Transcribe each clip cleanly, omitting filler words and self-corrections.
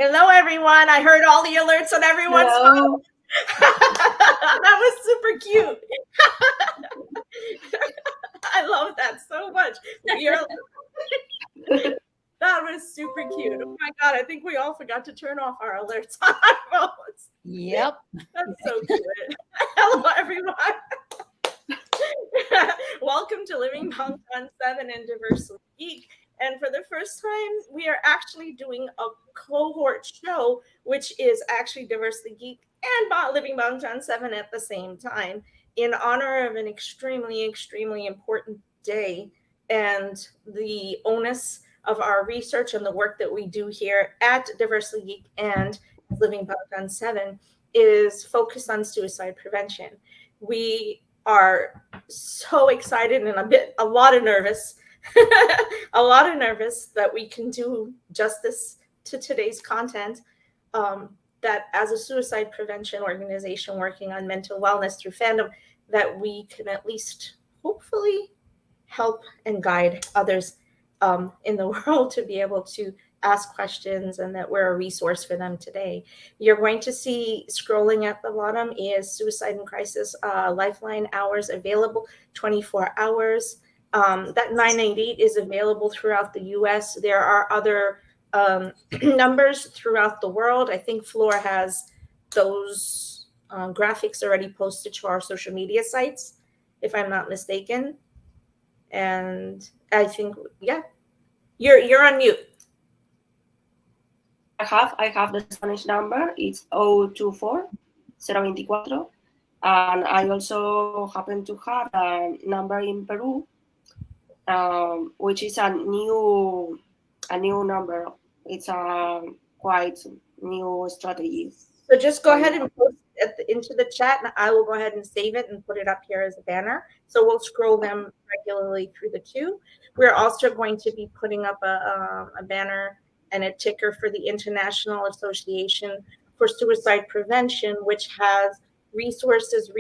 Hello, everyone. I heard all the alerts on everyone's phone. Hello. That was super cute. I love that so much. That was super cute. Oh my God, I think we all forgot to turn off our alerts on our phones. Yep. That's so cute. Hello, everyone. Welcome to Living Bangtan 7 and Diversely Geek. And for the first time, we are actually doing a cohort show, which is actually Diversely Geek and Living Bangtan 7 at the same time, in honor of an extremely, extremely important day and the onus of our research and the work that we do here at Diversely Geek and Living Bangtan 7 is focused on suicide prevention. We are so excited and a lot of nervous that we can do justice to today's content, that as a suicide prevention organization working on mental wellness through fandom, that we can at least hopefully help and guide others in the world to be able to ask questions, and that we're a resource for them today. You're going to see scrolling at the bottom is Suicide and Crisis Lifeline hours available 24 hours. That 988 is available throughout the US. There are other numbers throughout the world. I think Floor has those graphics already posted to our social media sites, if I'm not mistaken. And I think, yeah, you're on mute. I have the Spanish number. It's 024 024. And I also happen to have a number in Peru, which is a new number. It's a quite new strategy. So just go ahead and post into the chat, and I will go ahead and save it and put it up here as a banner. So we'll scroll them regularly through the queue. We're also going to be putting up a banner and a ticker for the International Association for Suicide Prevention, which has resources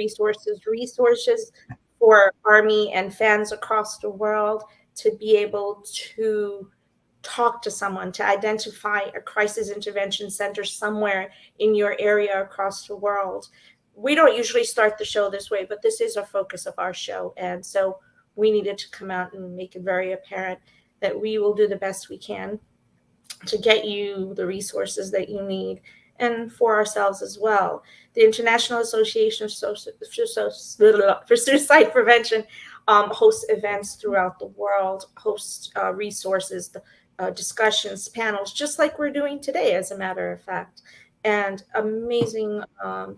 for Army and fans across the world to be able to talk to someone, to identify a crisis intervention center somewhere in your area across the world. We don't usually start the show this way, but this is a focus of our show. And so we needed to come out and make it very apparent that we will do the best we can to get you the resources that you need, and for ourselves as well. The International Association for Suicide Prevention hosts events throughout the world, hosts resources, discussions, panels, just like we're doing today, as a matter of fact, and amazing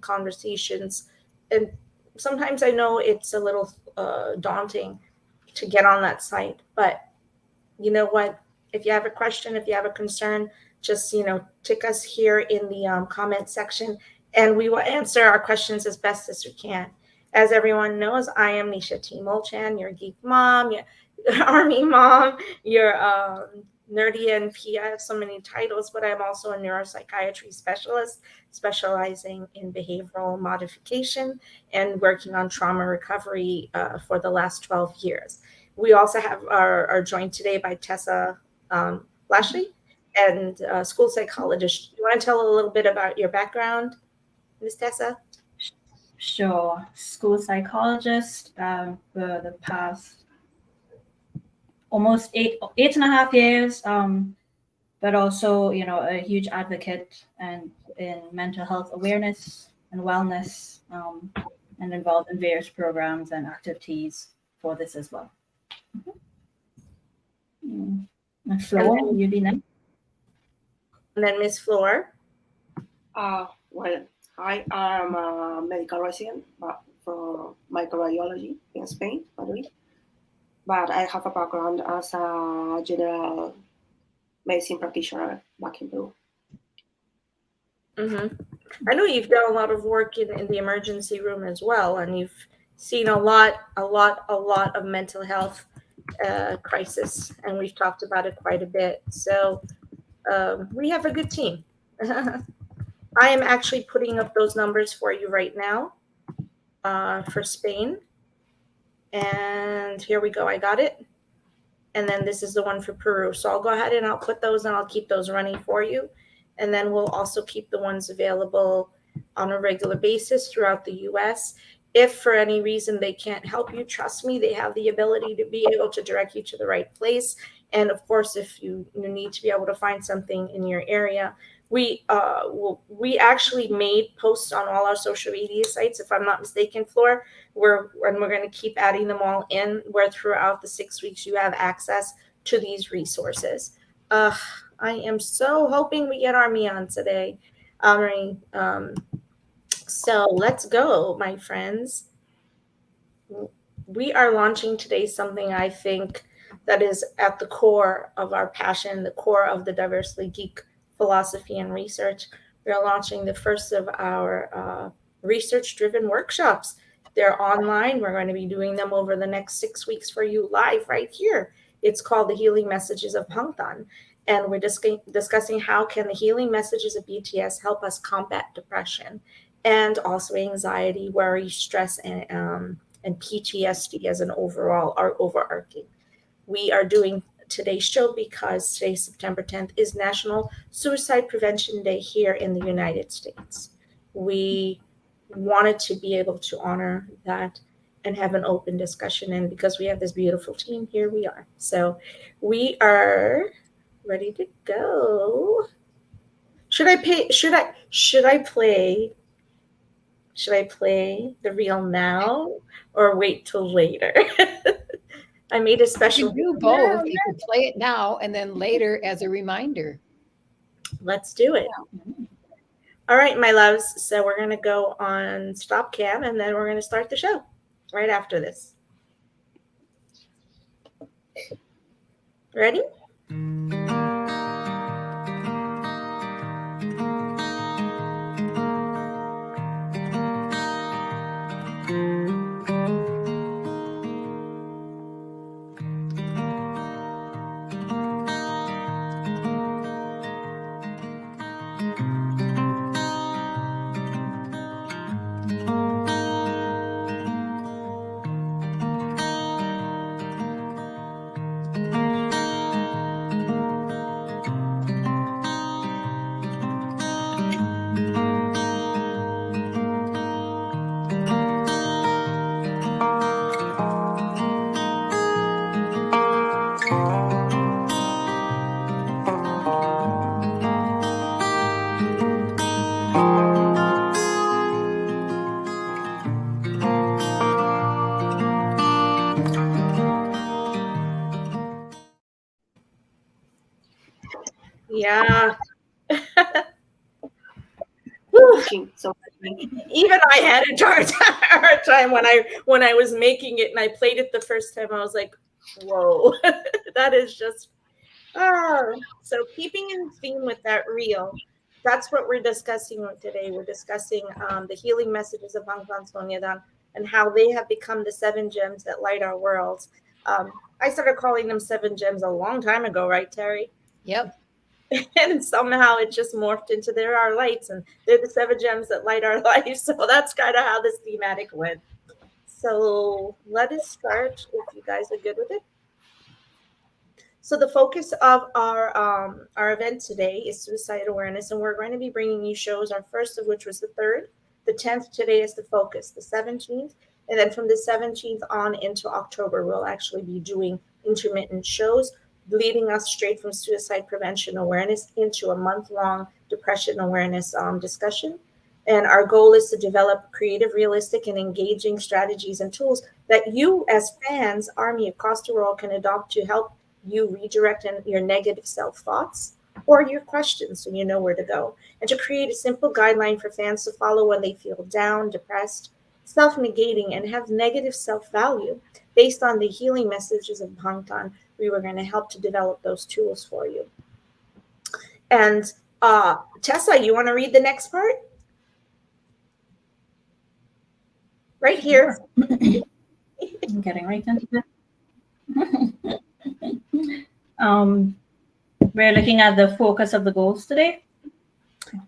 conversations. And sometimes I know it's a little daunting to get on that site, but you know what? If you have a question, if you have a concern, just, tick us here in the comment section, and we will answer our questions as best as we can. As everyone knows, I am Nisha T. Molchan, your geek mom, your army mom, your nerdy NP. I have so many titles, but I'm also a neuropsychiatry specialist specializing in behavioral modification and working on trauma recovery for the last 12 years. We also have are joined today by Tessa Lashley, and school psychologist. You want to tell a little bit about your background, Ms. Tessa? Sure. School psychologist for the past almost eight and a half years, but also, a huge advocate and in mental health awareness and wellness, and involved in various programs and activities for this as well. Floor, you be next. And then Miss Floor. Well, I am a medical resident for microbiology in Spain, Madrid. But I have a background as a general medicine practitioner back in Peru. Mm-hmm. I know you've done a lot of work in the emergency room as well, and you've seen a lot of mental health crisis, and we've talked about it quite a bit. So we have a good team. I am actually putting up those numbers for you right now for Spain. And here we go. I got it. And then this is the one for Peru. So I'll go ahead and I'll put those, and I'll keep those running for you. And then we'll also keep the ones available on a regular basis throughout the US. If for any reason they can't help you, trust me, they have the ability to be able to direct you to the right place. And of course, if you need to be able to find something in your area, we actually made posts on all our social media sites, if I'm not mistaken, Flor, we're going to keep adding them all in, where throughout the 6 weeks you have access to these resources. I am so hoping we get Army on today. Army, so let's go, my friends. We are launching today something I think that is at the core of our passion, the core of the Diversely Geek philosophy and research. We are launching the first of our research-driven workshops. They're online. We're going to be doing them over the next 6 weeks for you live right here. It's called The Healing Messages of Bangtan. And we're discussing how can the healing messages of BTS help us combat depression and also anxiety, worry, stress, and PTSD as an overarching. We are doing today's show because today, September 10th, is National Suicide Prevention Day here in the United States. We wanted to be able to honor that and have an open discussion. And because we have this beautiful team, here we are. So we are ready to go. Should I play the reel now or wait till later? I made a special. You can do both. You can play it now and then later as a reminder. Let's do it. All right, my loves. So we're going to go on stop cam and then we're going to start the show right after this. Ready? Yeah. So even I had a hard time when I was making it and I played it the first time. I was like, whoa, that is just so keeping in theme with that reel. That's what we're discussing today. We're discussing the healing messages of Bangtan Sonyedan and how they have become the 7 gems that light our worlds. I started calling them 7 gems a long time ago, right, Terry? Yep. And somehow it just morphed into there are lights, and they're the 7 gems that light our life. So that's kind of how this thematic went. So let us start if you guys are good with it. So the focus of our event today is suicide awareness, and we're going to be bringing you shows. Our first of which was the 3rd. The 10th today is the focus, the 17th. And then from the 17th on into October, we'll actually be doing intermittent shows, leading us straight from suicide prevention awareness into a month-long depression awareness discussion. And our goal is to develop creative, realistic, and engaging strategies and tools that you as fans, Army across the world, can adopt to help you redirect your negative self-thoughts or your questions so you know where to go, and to create a simple guideline for fans to follow when they feel down, depressed, self-negating, and have negative self-value. Based on the healing messages of Bangtan, we were going to help to develop those tools for you. And Tessa, you want to read the next part? Right here. I'm getting right into it. We're looking at the focus of the goals today.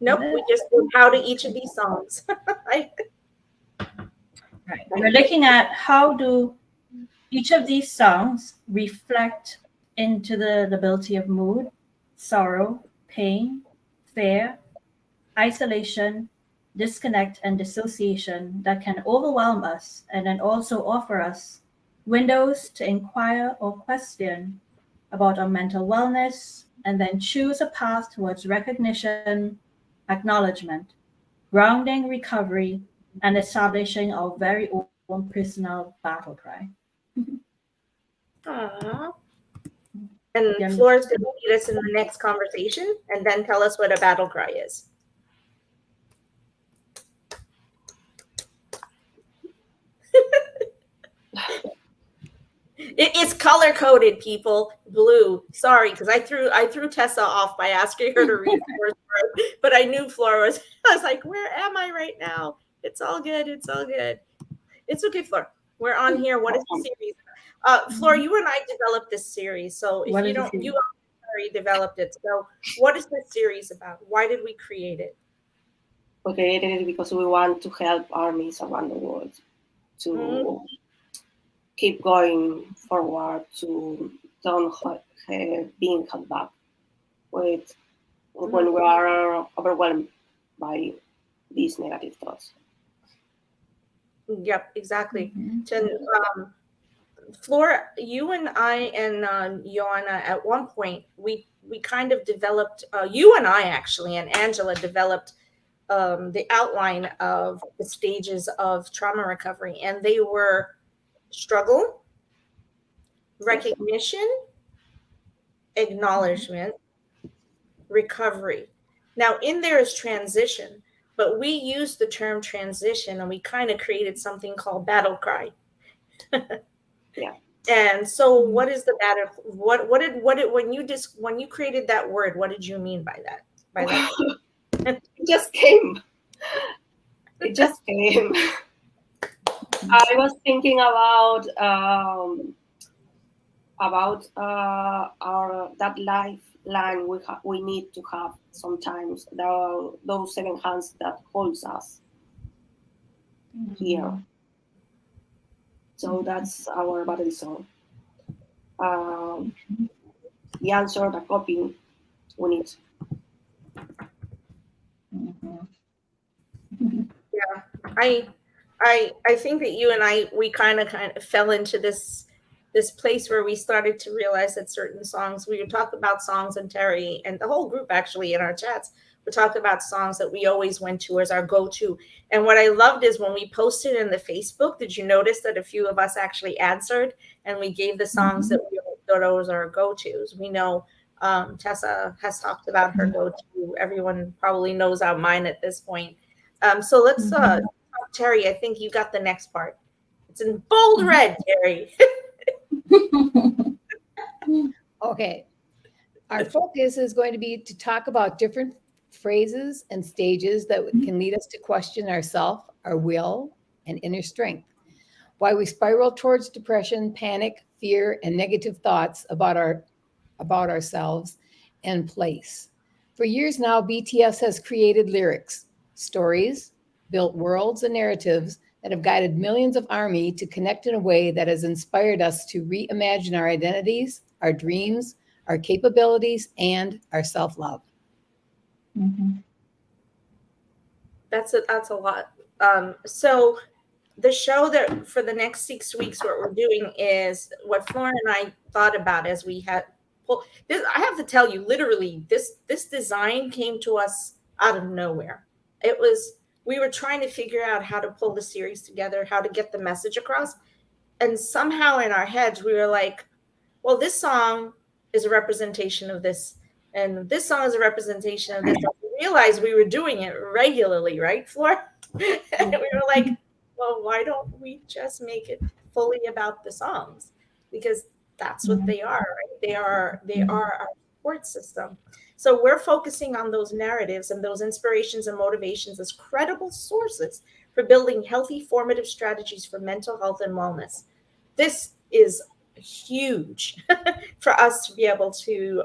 Nope, we just did how to each of these songs. Right. We're looking at how do each of these songs reflect into the ability of mood, sorrow, pain, despair, isolation, disconnect, and dissociation that can overwhelm us and then also offer us windows to inquire or question about our mental wellness and then choose a path towards recognition, acknowledgement, grounding recovery, and establishing our very own personal battle cry. Aww. And Yeah. Flora's going to lead us in the next conversation and then tell us what a battle cry is. It's color coded, people. Blue. Sorry, because I threw Tessa off by asking her to read the first word, but I knew Flora was. I was like, "Where am I right now?" It's all good. It's all good. It's okay, Flora. We're on here. What is the series? Flora, you and I developed this series, so if you don't, you already developed it. So, what is this series about? Why did we create it? We created it because we want to help armies around the world to keep going forward, to don't being held back with when we are overwhelmed by these negative thoughts. Yep, exactly. Flora, you and I and Joanna, at one point, we kind of developed, you and I actually, and Angela developed the outline of the stages of trauma recovery, and they were struggle, recognition, acknowledgement, recovery. Now, in there is transition, but we used the term transition and we kind of created something called battle cry. Yeah. And so what is the battle? What did when you created that word, what did you mean by that? It just came. It just came. I was thinking about our that lifeline we need to have sometimes. Those 7 hands that holds us here. So that's our battle song. The answer, the coping, we need. Yeah, I think that you and we kind of fell into this place where we started to realize that certain songs, we would talk about songs, and Terry and the whole group actually in our chats would talk about songs that we always went to as our go-to. And what I loved is when we posted in the Facebook, did you notice that a few of us actually answered and we gave the songs that we thought those are our go-tos? We know Tessa has talked about her go-to. Everyone probably knows our mine at this point. So let's Terry, I think you got the next part. It's in bold red, Terry. Okay. Our focus is going to be to talk about different phrases and stages that can lead us to question ourselves, our will, and inner strength. Why we spiral towards depression, panic, fear, and negative thoughts about ourselves and place. For years now, BTS has created lyrics, stories, built worlds and narratives that have guided millions of ARMY to connect in a way that has inspired us to reimagine our identities, our dreams, our capabilities, and our self-love. That's a lot. So the show that for the next 6 weeks, what we're doing is what Flora and I thought about as we had. Well, I have to tell you, literally, this design came to us out of nowhere. We were trying to figure out how to pull the series together, how to get the message across. And somehow in our heads, we were like, well, this song is a representation of this. And this song is a representation of this. We realized we were doing it regularly, right, Flora? And we were like, well, why don't we just make it fully about the songs? Because that's what they are, right? They are our support system. So we're focusing on those narratives and those inspirations and motivations as credible sources for building healthy, formative strategies for mental health and wellness. This is huge for us to be able to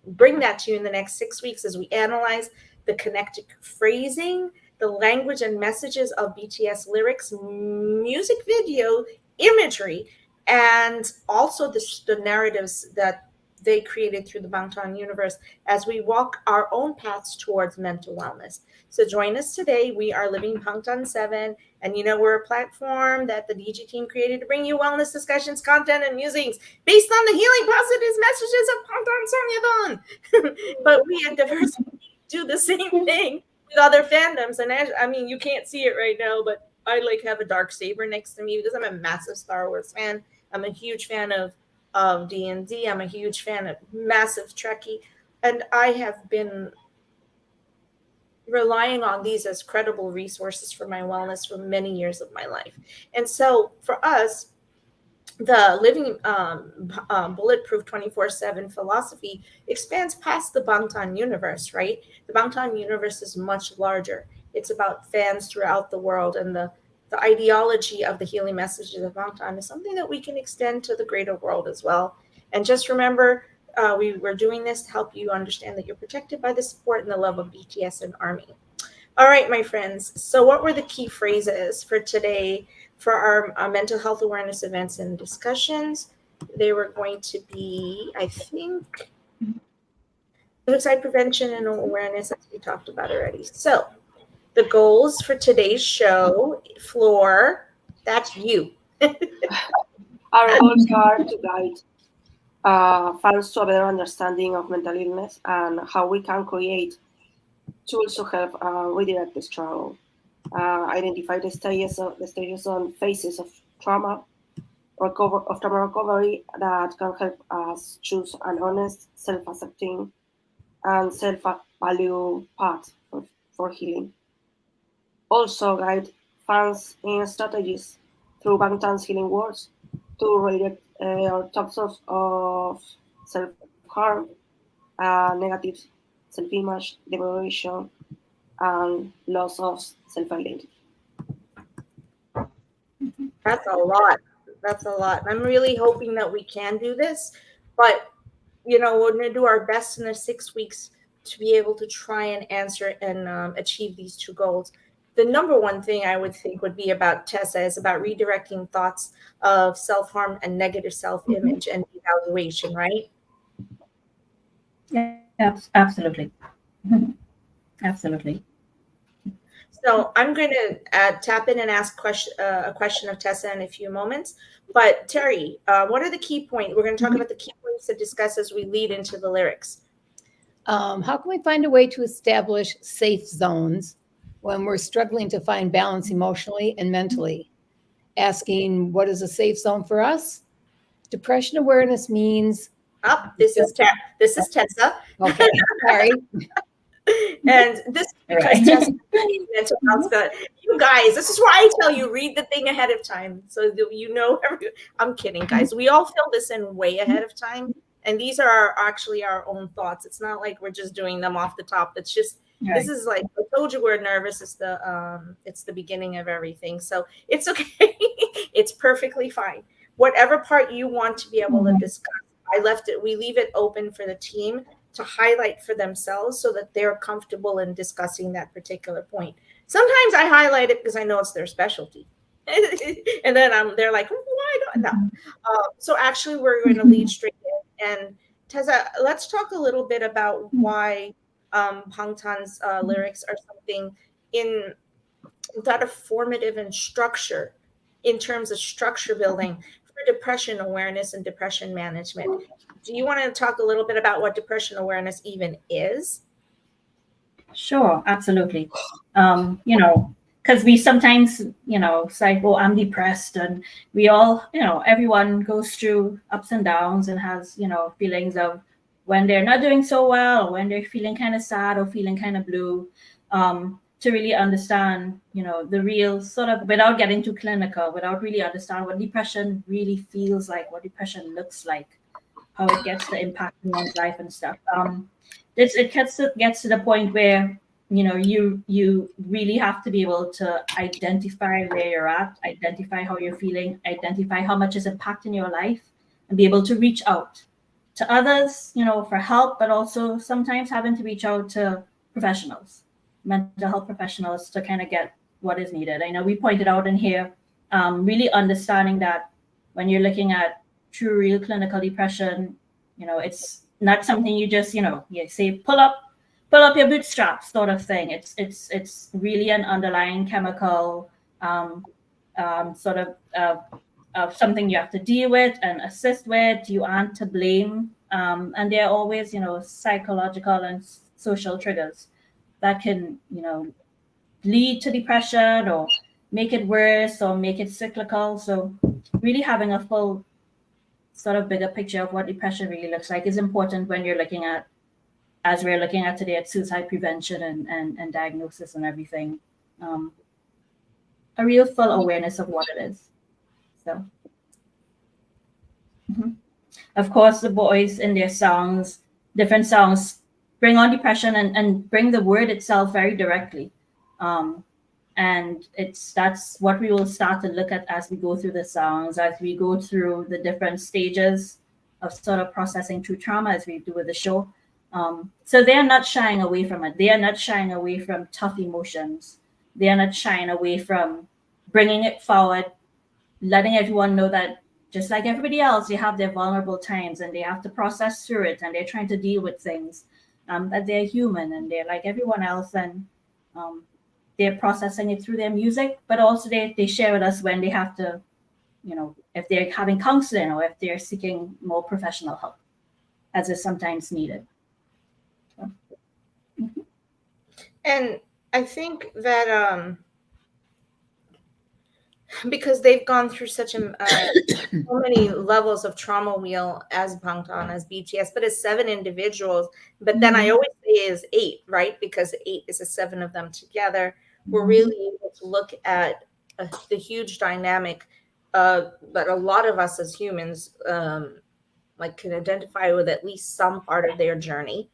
bring that to you in the next 6 weeks as we analyze the connected phrasing, the language and messages of BTS lyrics, music video, imagery, and also the narratives that they created through the Bangtan universe as we walk our own paths towards mental wellness. So join us today. We are Living Bangtan 7, and we're a platform that the DG team created to bring you wellness discussions, content, and musings based on the healing positive messages of Bangtan Samyadon. But we at Diversity do the same thing with other fandoms. And I mean, you can't see it right now, but I have a dark saber next to me because I'm a massive Star Wars fan. I'm a huge fan of D&D. I'm a huge fan of massive Trekkie, and I have been relying on these as credible resources for my wellness for many years of my life. And so for us, the Living Bulletproof 24/7 philosophy expands past the Bangtan universe, right? The Bangtan universe is much larger. It's about fans throughout the world, and the ideology of the healing messages of Bangtan is something that we can extend to the greater world as well. And just remember, we were doing this to help you understand that you're protected by the support and the love of BTS and Army. All right, my friends. So what were the key phrases for today for our mental health awareness events and discussions? They were going to be, I think, suicide prevention and awareness, as we talked about already. So the goals for today's show, Floor, that's you. Our goals are to guide fans to a better understanding of mental illness and how we can create tools to help redirect the struggle. Identify the stages and phases of trauma recovery that can help us choose an honest, self-accepting, and self-value path for healing. Also guide fans in strategies through Bangtan's healing words to redirect thoughts of self-harm, negative self-image, devaluation, and loss of self-identity. That's a lot. That's a lot. I'm really hoping that we can do this, but we're going to do our best in the 6 weeks to be able to try and answer and achieve these two goals. The number one thing I would think would be about Tessa is about redirecting thoughts of self-harm and negative self-image and devaluation, right? Yes, absolutely. Absolutely. So I'm going to tap in and ask a question of Tessa in a few moments. But Terry, what are the key points? We're going to talk about the key points to discuss as we lead into the lyrics. How can we find a way to establish safe zones when we're struggling to find balance emotionally and mentally? Asking, what is a safe zone for us? Depression awareness means... This is Tessa. Okay, sorry. And this is because Tessa mental health. You guys, this is why I tell you, read the thing ahead of time so that I'm kidding, guys. We all fill this in way ahead of time, and these are actually our own thoughts. It's not like we're just doing them off the top. It's just This is like, I told you we're nervous. It's the beginning of everything, so it's okay. It's perfectly fine. Whatever part you want to be able to discuss, we leave it open for the team to highlight for themselves so that they're comfortable in discussing that particular point. Sometimes I highlight it because I know it's their specialty. And then they're like, why don't no? So actually we're going to lead straight in. And Tessa, let's talk a little bit about why Bangtan's lyrics are something in that are formative in structure, in terms of structure building for depression awareness and depression management. Do you want to talk a little bit about what depression awareness even is? Sure, absolutely. Because we sometimes, say, oh, I'm depressed, and we all, everyone goes through ups and downs and has, feelings of when they're not doing so well, or when they're feeling kind of sad or feeling kind of blue, to really understand, the real sort of, without getting too clinical, without really understand what depression really feels like, what depression looks like, how it gets the impact in one's life and stuff. It gets to the point where, you really have to be able to identify where you're at, identify how you're feeling, identify how much is impacting your life, and be able to reach out to others, for help, but also sometimes having to reach out to professionals, mental health professionals, to kind of get what is needed. I know we pointed out in here, really understanding that when you're looking at true, real clinical depression, It's not something you just, you say pull up your bootstraps sort of thing. It's really an underlying chemical sort of something you have to deal with and assist with. You aren't to blame, and there are always psychological and social triggers that can lead to depression or make it worse or make it cyclical. So really having a full sort of bigger picture of what depression really looks like is important when you're looking at, as we're looking at today, at suicide prevention and diagnosis and everything. A real full awareness of what it is. So, of course, the boys in their songs, different songs, bring on depression and bring the word itself very directly. And that's what we will start to look at as we go through the songs, as we go through the different stages of sort of processing through trauma, as we do with the show. So they are not shying away from it. They are not shying away from tough emotions. They are not shying away from bringing it forward, letting everyone know that just like everybody else, they have their vulnerable times and they have to process through it, and they're trying to deal with things, that they're human and they're like everyone else, and they're processing it through their music, but also they share with us when they have to, if they're having counseling or if they're seeking more professional help, as is sometimes needed. So. And I think that because they've gone through such so many levels of trauma wheel as Bangtan, as BTS, but as 7 individuals. But then I always say is 8, right? Because 8 is the 7 of them together. We're really able to look at the huge dynamic that a lot of us as humans can identify with at least some part of their journey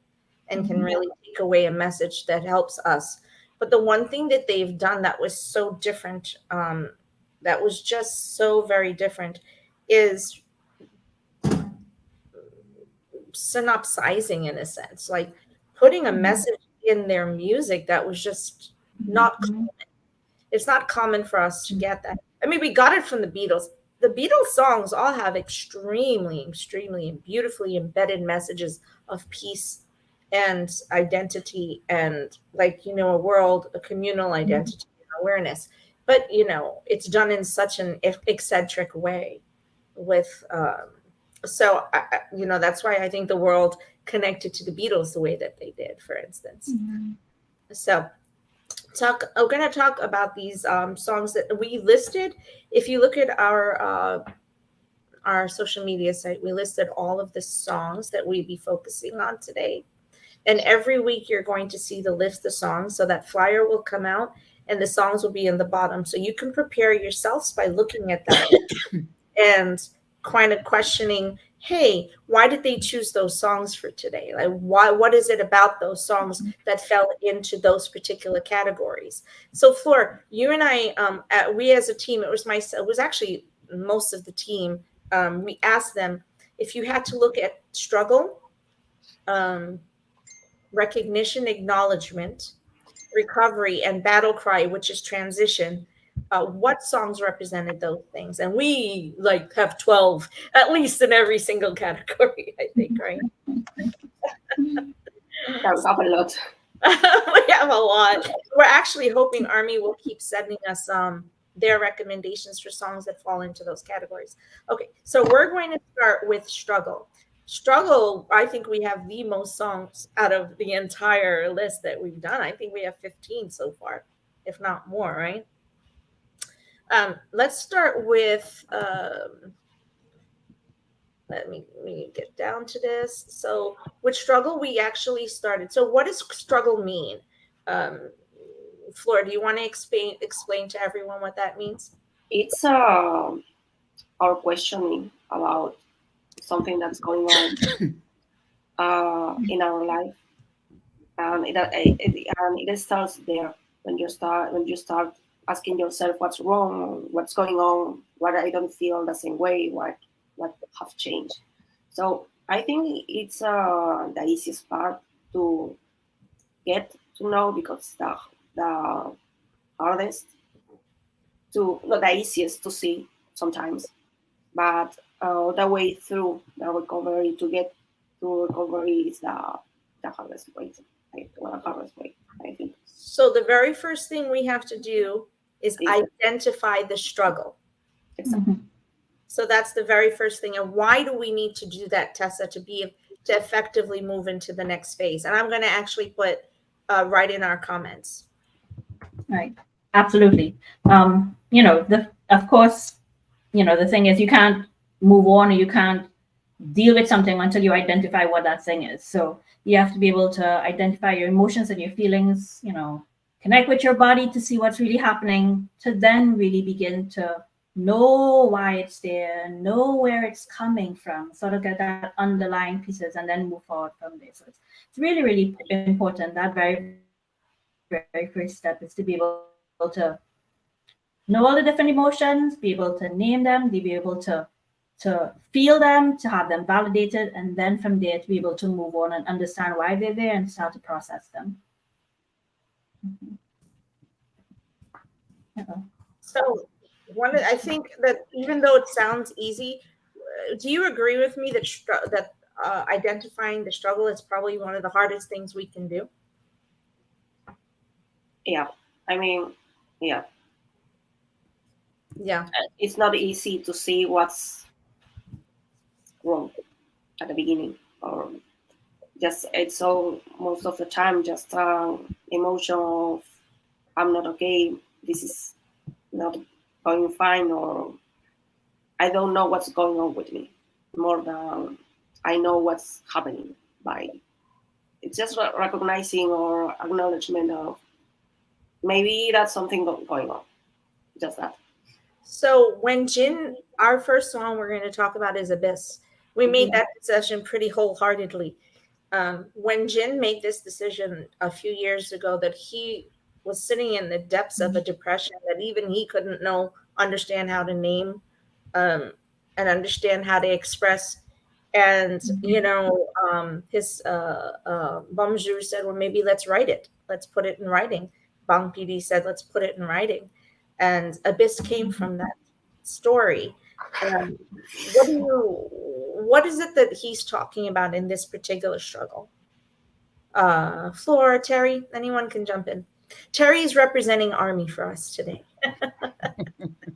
and can really take away a message that helps us. But the one thing that they've done that was so different, that was just so very different, is synopsizing, in a sense, like putting a message in their music that was just not common. It's not common for us to get that. I mean, we got it from the Beatles. The Beatles songs all have extremely, extremely beautifully embedded messages of peace and identity and a communal identity and awareness. But, it's done in such an eccentric way with, so, that's why I think the world connected to the Beatles the way that they did, for instance. So we're going to talk about these songs that we listed. If you look at our social media site, we listed all of the songs that we'd be focusing on today. And every week you're going to see the list of songs. So that flyer will come out and the songs will be in the bottom. So you can prepare yourselves by looking at that and kind of questioning, hey, why did they choose those songs for today? Like, what is it about those songs that fell into those particular categories? So Flor, you and I, we as a team, it was actually most of the team. We asked them, if you had to look at struggle, recognition, acknowledgement, recovery, and battle cry, which is transition, what songs represented those things? And we have 12 at least in every single category, I think, right? That was up a lot. We have a lot. We're actually hoping Army will keep sending us their recommendations for songs that fall into those categories. Okay, so we're going to start with struggle. Struggle, I think we have the most songs out of the entire list that we've done. I think we have 15 so far, if not more, right? Let's start with, let me get down to this. So with struggle, we actually started. So what does struggle mean? Flor, do you want to explain to everyone what that means? It's our questioning about something that's going on in our life, and it starts there when you start asking yourself what's wrong, what's going on, what I don't feel the same way, what have changed. So I think it's the easiest part to get to know, because the hardest to, not the easiest to see sometimes, but the way through the recovery to get to recovery is the hardest way. The hardest way, I think. So the very first thing we have to do is identify the struggle. Exactly. So that's the very first thing. And why do we need to do that, Tessa, to effectively move into the next phase? And I'm going to actually put right in our comments. Right. Absolutely. Of course, the thing is you can't move on, or you can't deal with something until you identify what that thing is. So you have to be able to identify your emotions and your feelings, connect with your body to see what's really happening, to then really begin to know why it's there, know where it's coming from, sort of get that underlying pieces, and then move forward from there. So it's really, really important. That very, very first step is to be able to know all the different emotions, be able to name them, be able to feel them, to have them validated, and then from there to be able to move on and understand why they're there and start to process them. So I think that even though it sounds easy, do you agree with me that identifying the struggle is probably one of the hardest things we can do? Yeah, I mean, yeah. Yeah. It's not easy to see what's wrong at the beginning, or just it's all most of the time just emotion of I'm not okay, this is not going fine, or I don't know what's going on with me, more than I know what's happening. By it's just recognizing or acknowledgement of maybe that's something going on, just that. So when Jin, our first song we're going to talk about is Abyss. We made that decision pretty wholeheartedly. When Jin made this decision a few years ago, that he was sitting in the depths of a depression that even he couldn't understand how to name, and understand how to express. And, his Bamju said, well, maybe let's write it. Let's put it in writing. Bang PD said, let's put it in writing. And Abyss came from that story. What is it that he's talking about in this particular struggle? Flora, Terry, anyone can jump in. Terry is representing Army for us today.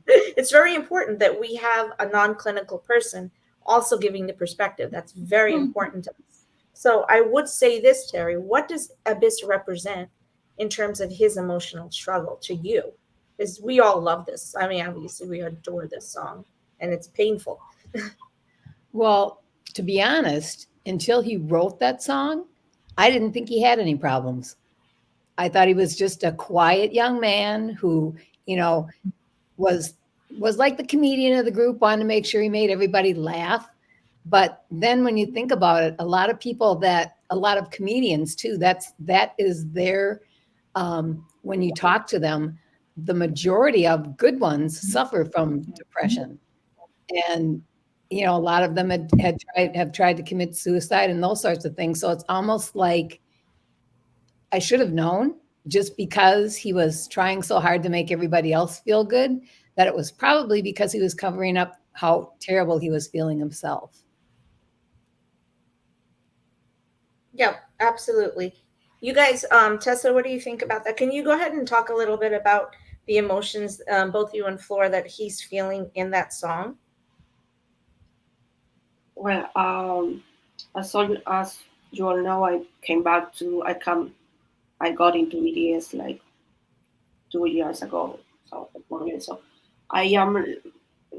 It's very important that we have a non-clinical person also giving the perspective. That's very important to us. So I would say this, Terry, what does Abyss represent in terms of his emotional struggle to you? Because we all love this. I mean, obviously we adore this song, and it's painful. Well, to be honest, until he wrote that song, I didn't think he had any problems. I thought he was just a quiet young man who, was like the comedian of the group, wanted to make sure he made everybody laugh. But then when you think about it, a lot of comedians too, that is their, when you talk to them, the majority of good ones suffer from depression. And, a lot of them have tried to commit suicide and those sorts of things. So it's almost like I should have known, just because he was trying so hard to make everybody else feel good, that it was probably because he was covering up how terrible he was feeling himself. Yeah, absolutely. You guys, Tessa, what do you think about that? Can you go ahead and talk a little bit about the emotions, both you and Flora, that he's feeling in that song? Well, as you all know, I got into BTS like 2 years ago, so 1 year. So I am in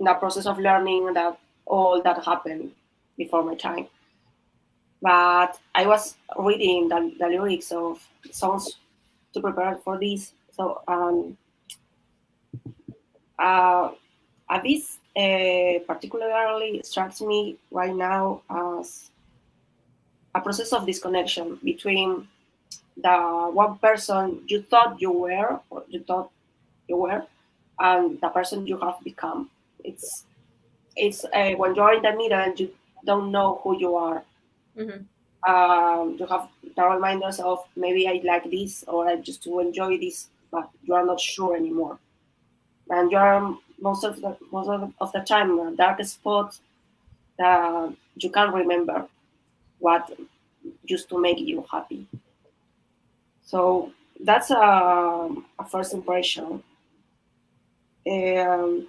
the process of learning that all that happened before my time. But I was reading the lyrics of songs to prepare for this. So Abyss particularly strikes me right now as a process of disconnection between the one person you thought you were, and the person you have become. It's when you're in the middle and you don't know who you are. Mm-hmm. You have the reminders of maybe I like this or I just to enjoy this, but you are not sure anymore. And you are most of the time dark spot that you can't remember. what used to make you happy. So that's a first impression. Um,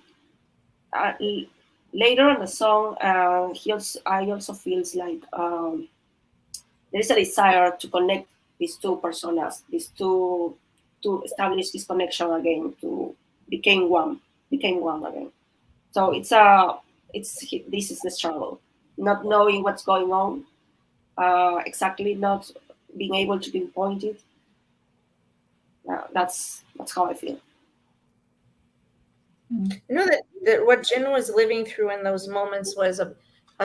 uh, l- Later in the song, I also feels like there is a desire to connect these two personas, these two, to establish this connection again, to became one again. So it's this is the struggle, not knowing what's going on, exactly, not being able to pinpoint it. That's how I feel. You know that what Jin was living through in those moments was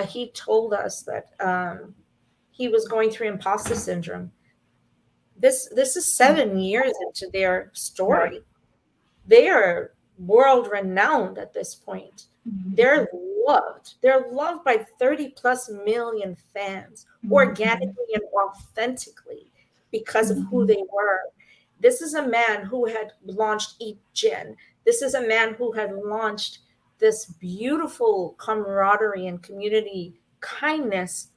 he told us that he was going through imposter syndrome. This is 7 years into their story. Right. They are world renowned at this point. They're loved. They're loved by 30 plus million fans, organically and authentically, because of who they were. This is a man who had launched Eat Gin. This is a man who had launched this beautiful camaraderie and community kindness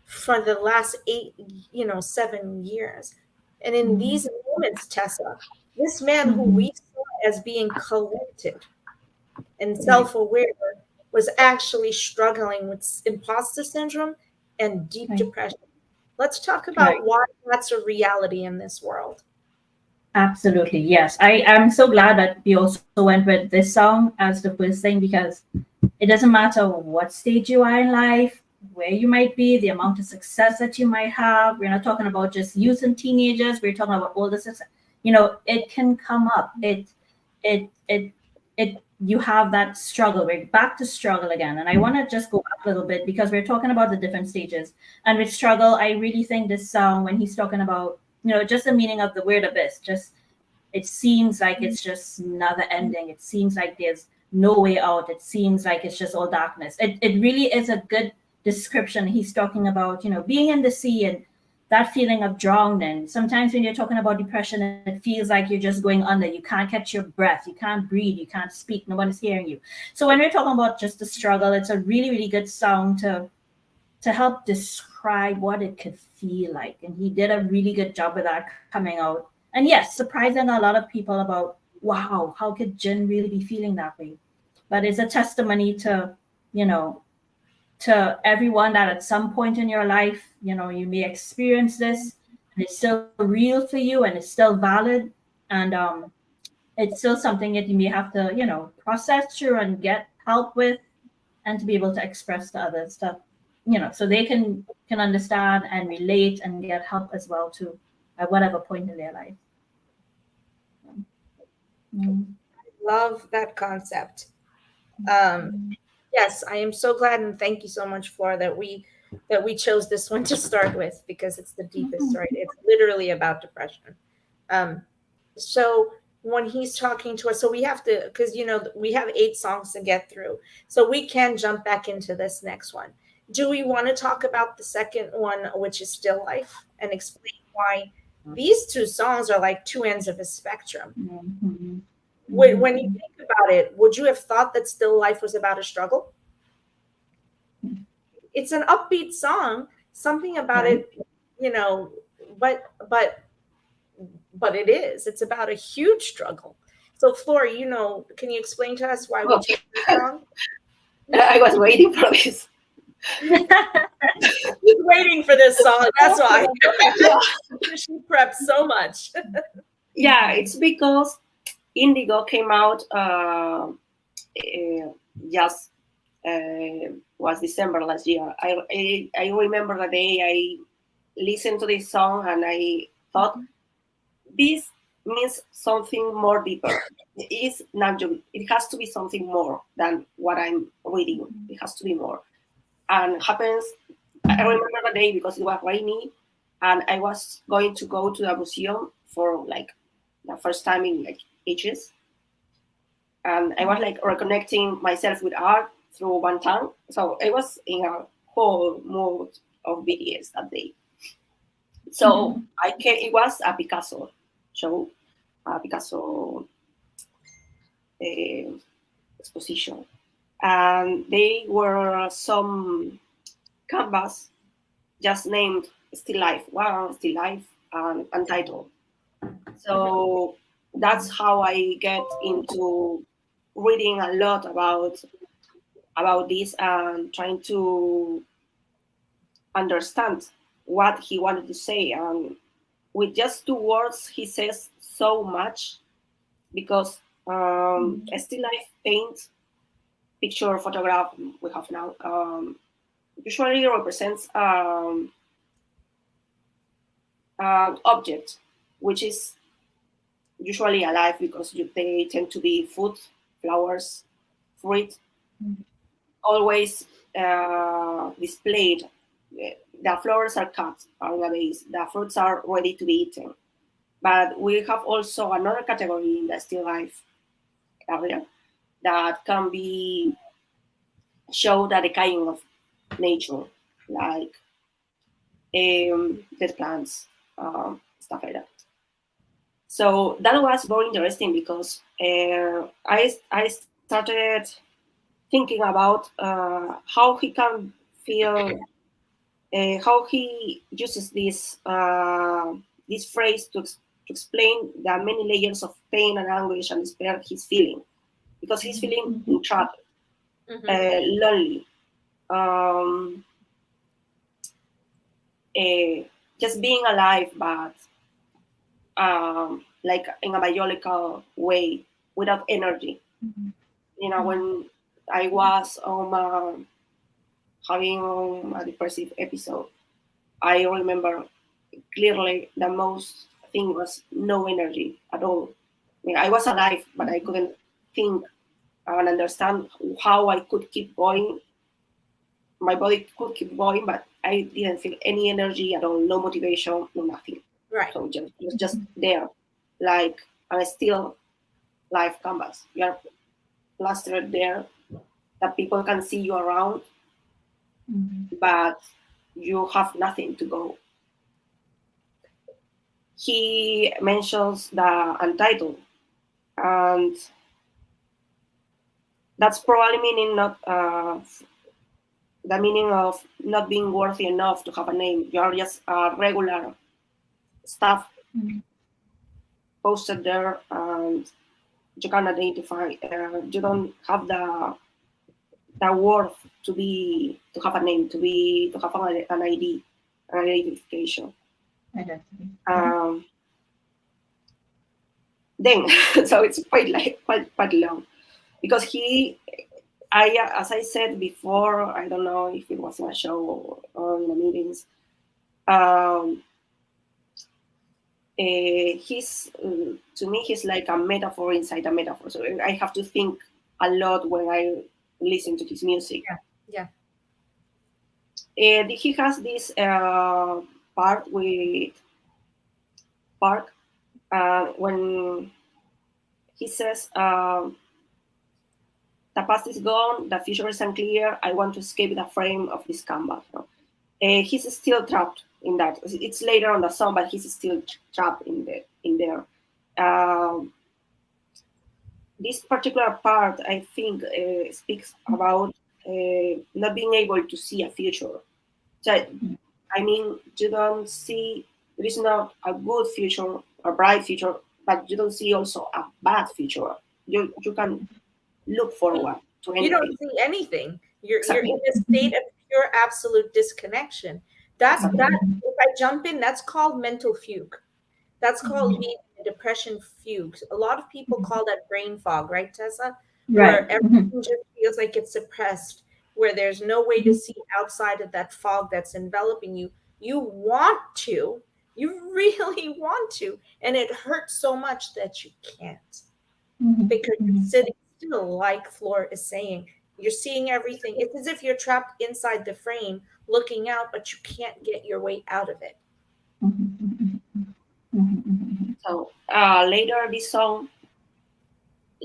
for the last 7 years. And in these moments, Tessa, this man who we saw as being collected and Right. self-aware was actually struggling with imposter syndrome and deep Right. depression. Let's talk Right. about why that's a reality in this world. Absolutely, yes. I am so glad that we also went with this song as the first thing, because it doesn't matter what stage you are in life, where you might be, the amount of success that you might have. We're not talking about just youth and teenagers. We're talking about all the success. It can come up. It you have that struggle. We're back to struggle again. And I want to just go back a little bit, because we're talking about the different stages. And with struggle, I really think this song, when he's talking about, just the meaning of the word abyss, just it seems like it's just another ending. It seems like there's no way out. It seems like it's just all darkness. It really is a good description. He's talking about, being in the sea and that feeling of drowning. Sometimes when you're talking about depression, it feels like you're just going under. You can't catch your breath. You can't breathe. You can't speak. Nobody's hearing you. So when we're talking about just the struggle, it's a really, really good song to help describe what it could feel like. And he did a really good job with that coming out. And yes, surprising a lot of people about, wow, how could Jin really be feeling that way? But it's a testimony to, you know, to everyone that at some point in your life, you may experience this and it's still real for you and it's still valid. And it's still something that you may have to, process through and get help with, and to be able to express to others stuff, so they can understand and relate and get help as well too, at whatever point in their life. Love that concept. Yes, I am so glad, and thank you so much, Flora, that we chose this one to start with, because it's the deepest, right? It's literally about depression. So when he's talking to us, so we have to, because we have 8 songs to get through, so we can jump back into this next one. Do we want to talk about the second one, which is Still Life, and explain why these 2 songs are like 2 ends of a spectrum? When you think about it, would you have thought that Still Life was about a struggle? It's an upbeat song, something about it, but it is. It's about a huge struggle. So, Flora, can you explain to us why we chose this song? I was waiting for this. She's waiting for this song. That's why. She prepped so much. Yeah, it's because Indigo came out just was December last year. I remember the day I listened to this song and I thought, this means something more deeper. It's not. It has to be something more than what I'm reading. It has to be more. And happens. I remember the day because it was rainy, and I was going to go to the museum for like the first time in like ages, and I was like reconnecting myself with art through Bangtan. So I was in a whole mood of BTS that day. So I came. It was a Picasso show, a Picasso exposition, and they were some canvas just named Still Life 1, Still Life, and Untitled. So that's how I get into reading a lot about this and trying to understand what he wanted to say. And with just 2 words, he says so much, because Still Life paint, picture, photograph we have now, usually represents an object which is usually alive, because they tend to be food, flowers, fruit, always displayed. The flowers are cut on the base, the fruits are ready to be eaten. But we have also another category in the still life area that can be show the decaying of nature, like dead plants, stuff like that. So that was very interesting, because I started thinking about how he can feel, how he uses this phrase to explain the many layers of pain and anguish and despair he's feeling, because he's feeling trapped, lonely, um, just being alive, but like in a biological way, without energy. When I was having a depressive episode, I remember clearly the most thing was no energy at all. I was alive, but I couldn't think and understand how I could keep going. My body could keep going, but I didn't feel any energy at all, no motivation, no nothing. Right. So it was just there, like a still life canvas. You are plastered there, that people can see you around, but you have nothing to go. He mentions the untitled, and that's probably meaning not the meaning of not being worthy enough to have a name. You are just regular stuff posted there, and you can identify. You don't have the worth to have a name, to have an ID, an identification. Then, so it's quite long, because as I said before, I don't know if it was in a show or in the meetings. To me, he's like a metaphor inside a metaphor. So I have to think a lot when I listen to his music. Yeah. He has this part with Park, when he says, the past is gone, the future is unclear, I want to escape the frame of this canvas. He's still trapped in that. It's later on the song, but he's still trapped in there. This particular part, I think, speaks about not being able to see a future. So, I mean, you don't see, there is not a good future, a bright future, but you don't see also a bad future. You can look forward to anything. You don't see anything. You're in a state of pure absolute disconnection. That if I jump in, that's called mental fugue. That's called being in a depression fugue. A lot of people call that brain fog, right, Tessa? Right. Where everything just feels like it's suppressed, where there's no way to see outside of that fog that's enveloping you. You really want to, and it hurts so much that you can't, because you're sitting still, like Flor is saying. You're seeing everything. It's as if you're trapped inside the frame, looking out, but you can't get your way out of it. So later, this song,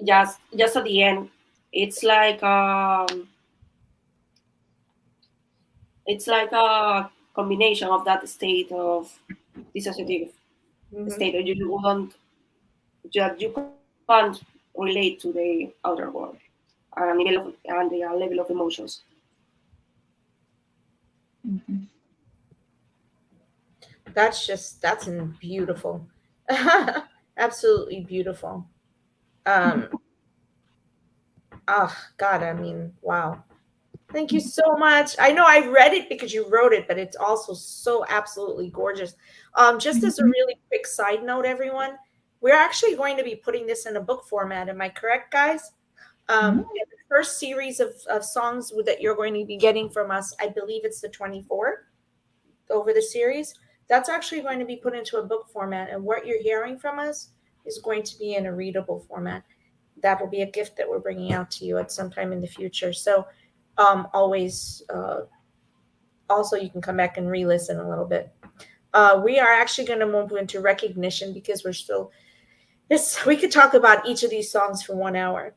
just at the end, it's like a combination of that state of dissociative state that you can't relate to the outer world and the level of emotions. That's beautiful. Absolutely beautiful. Um, oh God, I mean, wow. Thank you so much. I know I read it because you wrote it, but it's also so absolutely gorgeous. Just as a really quick side note, everyone, we're actually going to be putting this in a book format. Am I correct, guys? The first series of songs that you're going to be getting from us, I believe it's the 24 over the series. That's actually going to be put into a book format. And what you're hearing from us is going to be in a readable format. That will be a gift that we're bringing out to you at some time in the future. So always, also, you can come back and re-listen a little bit. We are actually going to move into recognition because we're still, we could talk about each of these songs for 1 hour.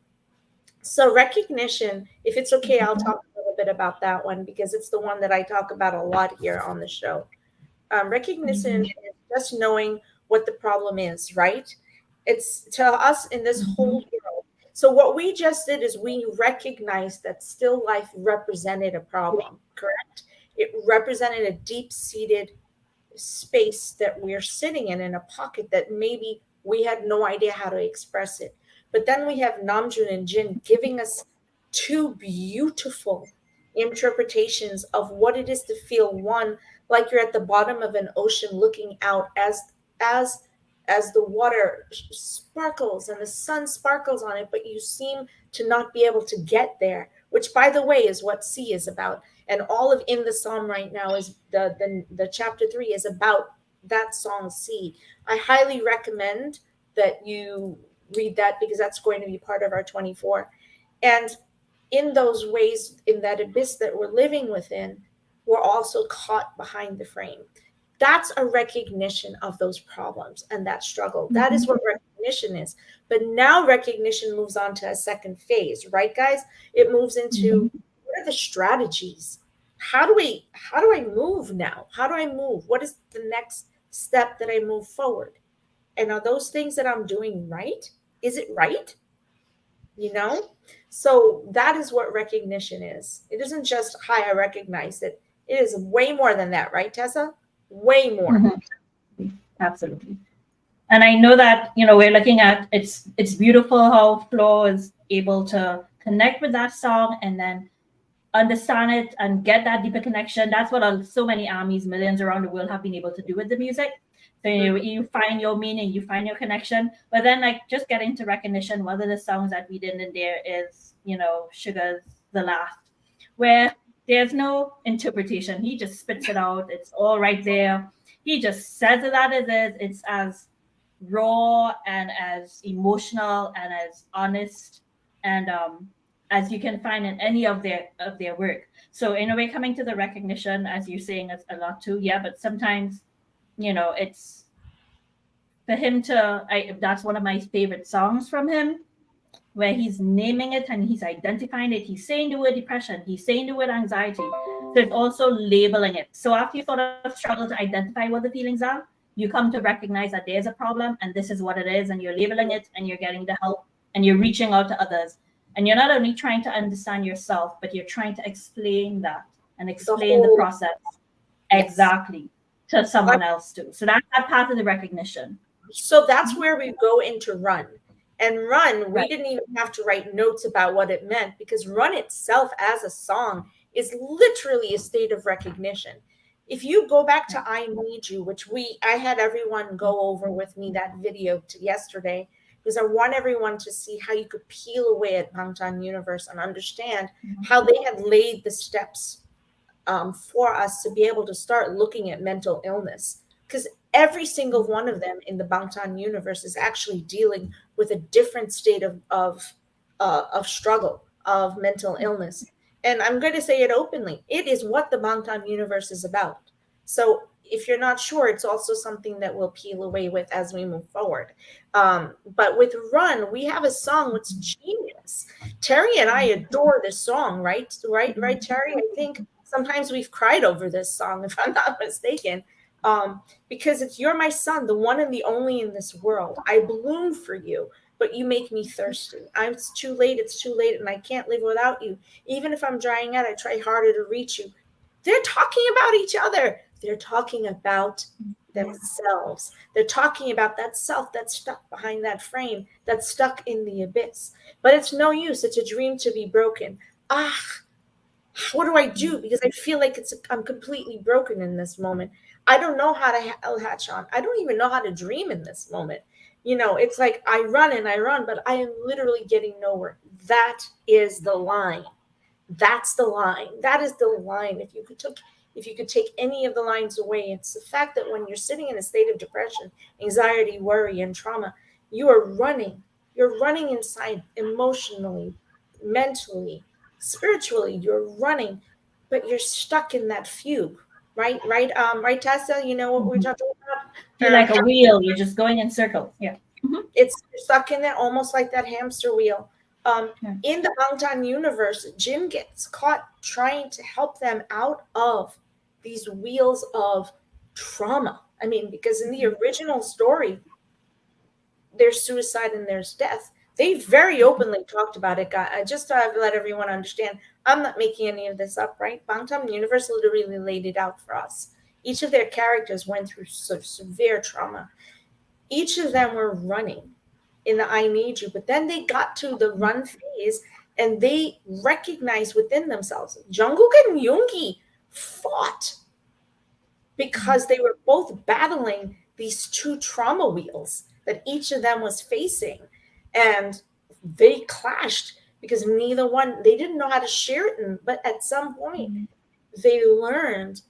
So recognition, if it's okay, I'll talk a little bit about that one because it's the one that I talk about a lot here on the show. Recognition is just knowing what the problem is, right? It's to us in this whole world. So what we just did is we recognized that still life represented a problem, correct? It represented a deep-seated space that we're sitting in a pocket that maybe we had no idea how to express it. But then we have Namjoon and Jin giving us two beautiful interpretations of what it is to feel one, like you're at the bottom of an ocean looking out as as the water sparkles and the sun sparkles on it, but you seem to not be able to get there, which by the way is what sea is about. And all of in the psalm right now is the chapter 3 is about that song sea. I highly recommend that you read that because that's going to be part of our 24. And in those ways, in that abyss that we're living within, we're also caught behind the frame. That's a recognition of those problems and that struggle. That is what recognition is. But now recognition moves on to a second phase, right, guys? It moves into what are the strategies? How do I move now? How do I move? What is the next step that I move forward? And are those things that I'm doing right? Is it right? You know? So that is what recognition is. It isn't just, hi, I recognize it. It is way more than that, right, Tessa? Way more. Absolutely. And I know that, we're looking at, it's beautiful how Flo is able to connect with that song and then understand it and get that deeper connection. That's what so many armies, millions around the world have been able to do with the music. So you find your meaning, you find your connection, but then just getting to recognition. One of the songs that we did in there is, Sugar's The Last, where there's no interpretation. He just spits it out. It's all right there. He just says it as it is. It's as raw and as emotional and as honest and as you can find in any of their work. So in a way, coming to the recognition, as you're saying, it's a lot too. Yeah, but sometimes, it's for him that's one of my favorite songs from him, where he's naming it and he's identifying it. He's saying the word depression. He's saying the word anxiety. So it's also labeling it. So after you sort of struggle to identify what the feelings are, you come to recognize that there's a problem and this is what it is, and you're labeling it and you're getting the help and you're reaching out to others. And you're not only trying to understand yourself, but you're trying to explain that and explain the process exactly to someone else too. So that's that part of the recognition. So that's where we go into run. And run, we didn't even have to write notes about what it meant because run itself as a song is literally a state of recognition. If you go back to I Need You, which I had everyone go over with me that video yesterday, because I want everyone to see how you could peel away at Bangtan Universe and understand how they had laid the steps for us to be able to start looking at mental illness. Because every single one of them in the Bangtan Universe is actually dealing with a different state of struggle, of mental illness. And I'm going to say it openly. It is what the Bangtan Universe is about. So if you're not sure, it's also something that we'll peel away with as we move forward. But with Run, we have a song that's genius. Terry and I adore this song, right, Terry? I think sometimes we've cried over this song, if I'm not mistaken, because it's you're my son, the one and the only in this world. I bloom for you, but you make me thirsty. It's too late, and I can't live without you. Even if I'm drying out, I try harder to reach you. They're talking about each other. They're talking about themselves. They're talking about that self that's stuck behind that frame, that's stuck in the abyss. But it's no use. It's a dream to be broken. What do I do? Because I feel like I'm completely broken in this moment. I don't know how to latch on. I don't even know how to dream in this moment. It's like I run and I run, but I am literally getting nowhere. That is the line. That's the line. That is the line. If you could take any of the lines away, it's the fact that when you're sitting in a state of depression, anxiety, worry, and trauma, you are running. You're running inside emotionally, mentally, spiritually. You're running, but you're stuck in that fugue. Right, Tessa? You know what we're talking about? You're like a wheel. You're just going in circles. Yeah. It's stuck in there, almost like that hamster wheel. Yeah. In the Bangtan universe, Jim gets caught trying to help them out of these wheels of trauma. I mean, because in the original story, there's suicide and there's death. They very openly talked about it. Just to let everyone understand, I'm not making any of this up, right? Bangtan universe literally laid it out for us. Each of their characters went through severe trauma. Each of them were running in the I need you, but then they got to the run phase and they recognized within themselves. Jungkook and Yoongi fought because they were both battling these two trauma wheels that each of them was facing, and they clashed because they didn't know how to share it. But at some point, they learned,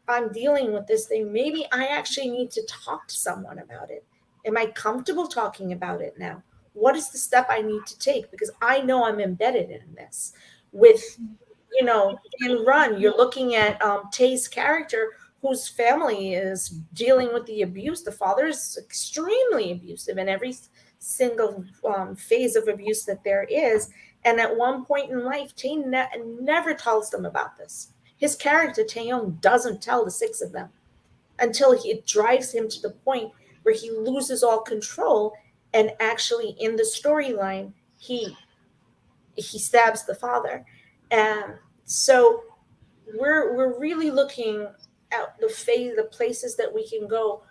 I'm dealing with this thing. Maybe I actually need to talk to someone about it. Am I comfortable talking about it now? What is the step I need to take? Because I know I'm embedded in this. With, in Run, you're looking at Tae's character, whose family is dealing with the abuse. The father is extremely abusive in every single phase of abuse that there is. And at one point in life, Tae never tells them about this. His character, Taeyong, doesn't tell the six of them until it drives him to the point where he loses all control. And actually, in the storyline, he stabs the father. And so we're really looking at the places that we can go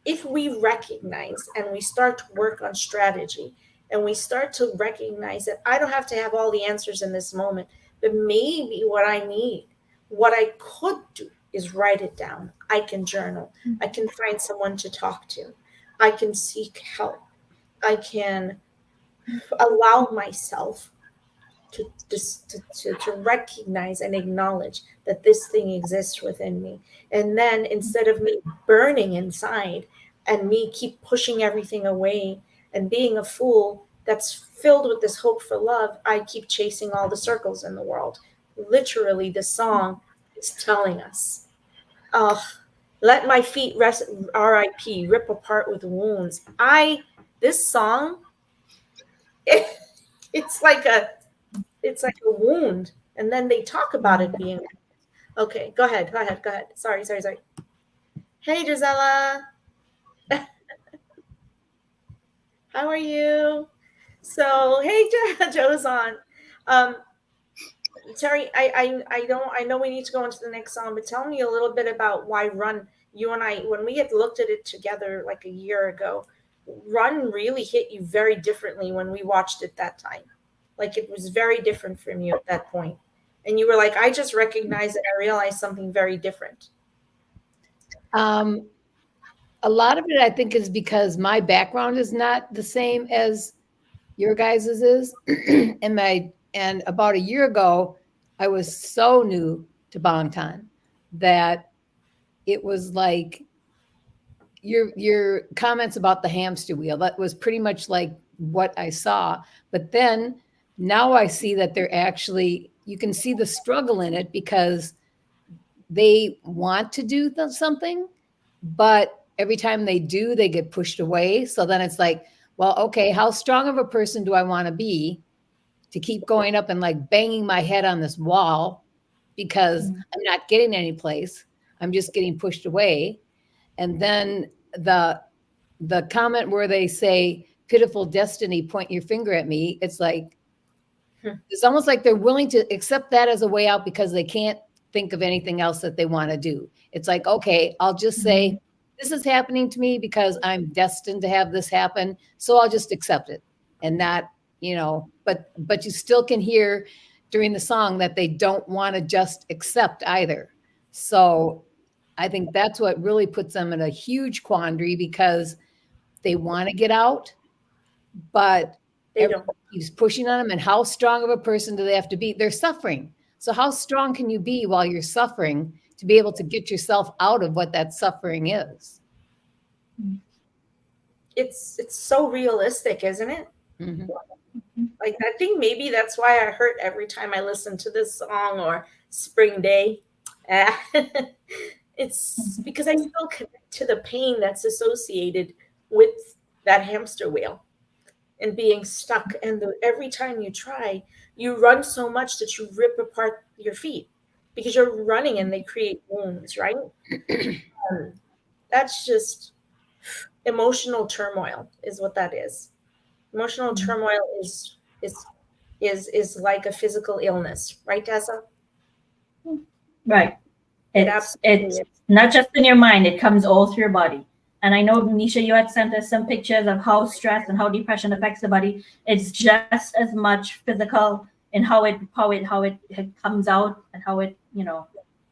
if we recognize and we start to work on strategy, and we start to recognize that I don't have to have all the answers in this moment, but maybe what I could do is write it down. I can journal. I can find someone to talk to. I can seek help. I can allow myself to recognize and acknowledge that this thing exists within me. And then instead of me burning inside and me keep pushing everything away and being a fool that's filled with this hope for love, I keep chasing all the circles in the world. Literally, the song is telling us, let my feet rest, RIP, rip apart with wounds. This song, it's like a wound. And then they talk about it being, okay, go ahead. Sorry. Hey, Gisela. How are you? So, hey, Joe's on. Terry, I know we need to go into the next song, but tell me a little bit about why Run. You and I, when we had looked at it together like a year ago, Run really hit you very differently when we watched it that time. Like, it was very different from you at that point. And you were like, I just recognized and I realized something very different. A lot of it, I think, is because my background is not the same as your guys's is. And about a year ago, I was so new to Bangtan that it was like your comments about the hamster wheel. That was pretty much like what I saw. But then now I see that they're actually, you can see the struggle in it because they want to do something, but every time they do, they get pushed away. So then it's like, well, okay, how strong of a person do I want to be to keep going up and like banging my head on this wall because I'm not getting any place. I'm just getting pushed away. And then the comment where they say, pitiful destiny, point your finger at me. It's like, it's almost like they're willing to accept that as a way out because they can't think of anything else that they want to do. It's like, okay, I'll just say, this is happening to me because I'm destined to have this happen. So I'll just accept it. And not, but you still can hear during the song that they don't want to just accept either. So I think that's what really puts them in a huge quandary, because they want to get out, but everybody keeps pushing on them. And how strong of a person do they have to be? They're suffering. So how strong can you be while you're suffering to be able to get yourself out of what that suffering is? It's so realistic, isn't it? Mm-hmm. Like, I think maybe that's why I hurt every time I listen to this song or Spring Day. It's because I still connect to the pain that's associated with that hamster wheel and being stuck. And every time you try, you run so much that you rip apart your feet because you're running and they create wounds, right? That's just emotional turmoil is what that is. Emotional turmoil is like a physical illness, right, Tessa? Right. It's not just in your mind, it comes all through your body. And I know, Nisha, you had sent us some pictures of how stress and how depression affects the body. It's just as much physical in how it comes out, and how it,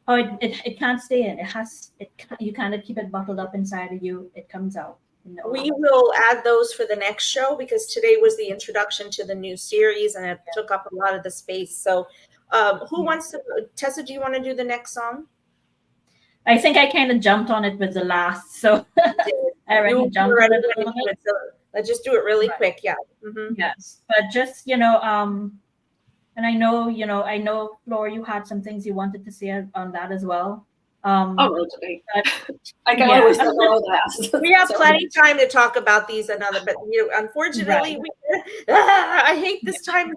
how it can't stay in. You cannot keep it bottled up inside of you. It comes out. We will add those for the next show, because today was the introduction to the new series and it took up a lot of the space. So who wants to, Tessa, do you want to do the next song? I think I kind of jumped on it with the last, so I already jumped on it a little bit. So let's just do it really quick. Yeah. Mm-hmm. Yes, but just, and I know, Flor, you had some things you wanted to say on that as well. Okay. I can always talk about that. We have plenty of time to talk about these another, but unfortunately, I hate this time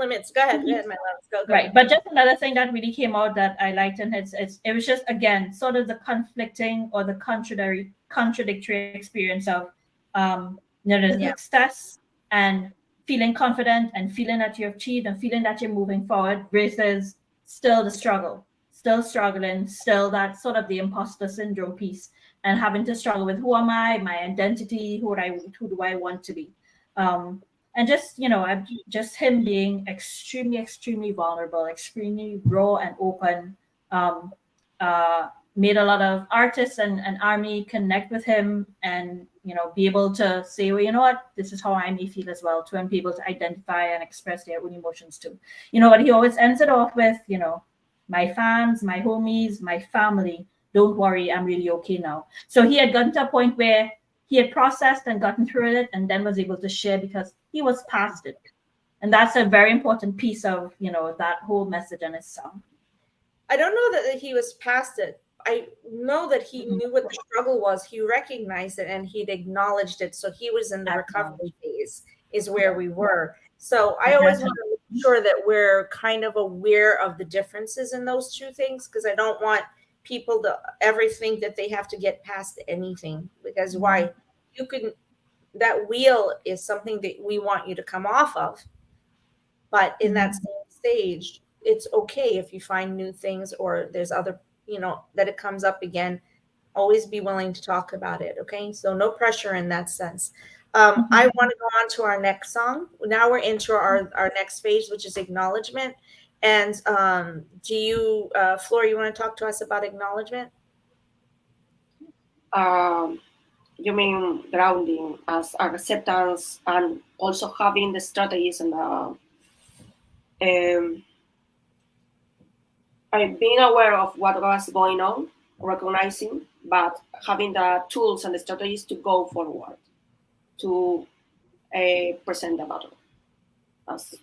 limits. Go ahead, my love. Go right, but just another thing that really came out that I liked, and it was just, again, sort of the conflicting or the contradictory experience of success and feeling confident and feeling that you've achieved and feeling that you're moving forward versus still the struggle. Still struggling, still that sort of the imposter syndrome piece, and having to struggle with who am I, my identity, who do I want to be, and just just him being extremely, extremely vulnerable, extremely raw and open, made a lot of artists and army connect with him, and be able to say, well, you know what, this is how I may feel as well too, and be able to identify and express their own emotions too. But he always ends it off with, my fans, my homies, my family, don't worry, I'm really okay now. So he had gotten to a point where he had processed and gotten through it, and then was able to share because he was past it. And that's a very important piece of, that whole message in his song. I don't know that he was past it. I know that he knew what the struggle was. He recognized it and he'd acknowledged it. So he was in the recovery phase is where we were. So I always want to make sure that we're kind of aware of the differences in those two things, because I don't want people to ever think that they have to get past anything, because why? That wheel is something that we want you to come off of. But in that same stage, it's okay if you find new things or there's other, that it comes up again. Always be willing to talk about it. Okay. So no pressure in that sense. I want to go on to our next song. Now we're into our next phase, which is acknowledgement. And do you, Flor, you want to talk to us about acknowledgement? You mean grounding as acceptance, and also having the strategies and being aware of what was going on, recognizing, but having the tools and the strategies to go forward, to present the battle, as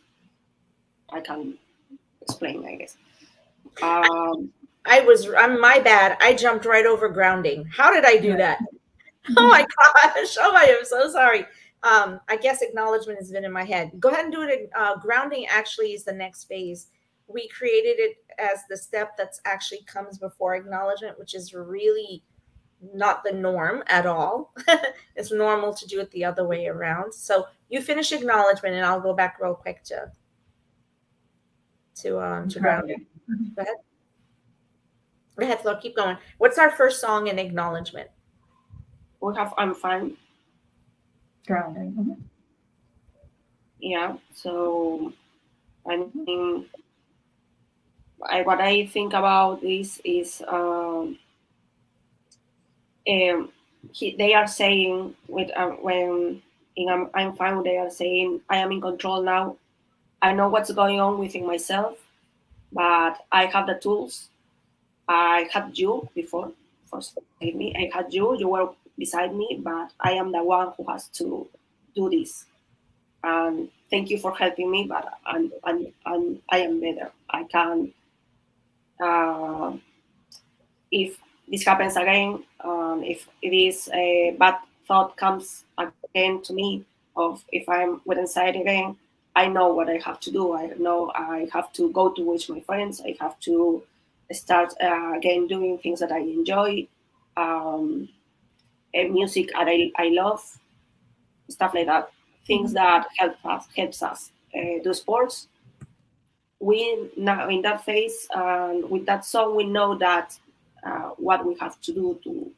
I can explain, I guess. I'm my bad. I jumped right over grounding. How did I do that? Oh my gosh. Oh, I am so sorry. I guess acknowledgement has been in my head. Go ahead and do it. Grounding actually is the next phase. We created it as the step that's actually comes before acknowledgement, which is really not the norm at all. It's normal to do it the other way around. So you finish acknowledgement and I'll go back real quick to grounding. Go ahead. Go ahead, Flo, keep going. What's our first song in acknowledgement? We have I'm fine. Grounding. Mhm. Yeah. So I mean, what I think about this is they are saying with when in I'm fine, they are saying I am in control now. I know what's going on within myself, but I have the tools. I had you before save me. I had you. You were beside me, but I am the one who has to do this. And thank you for helping me, but I am better. I can. Uh, if this happens again, if it is a bad thought comes again to me, of if I'm with anxiety again, I know what I have to do. I know I have to go to with my friends. I have to start again doing things that I enjoy, music that I love, stuff like that. Things that helps us do sports. We now in that phase, with that song, we know that what we have to do to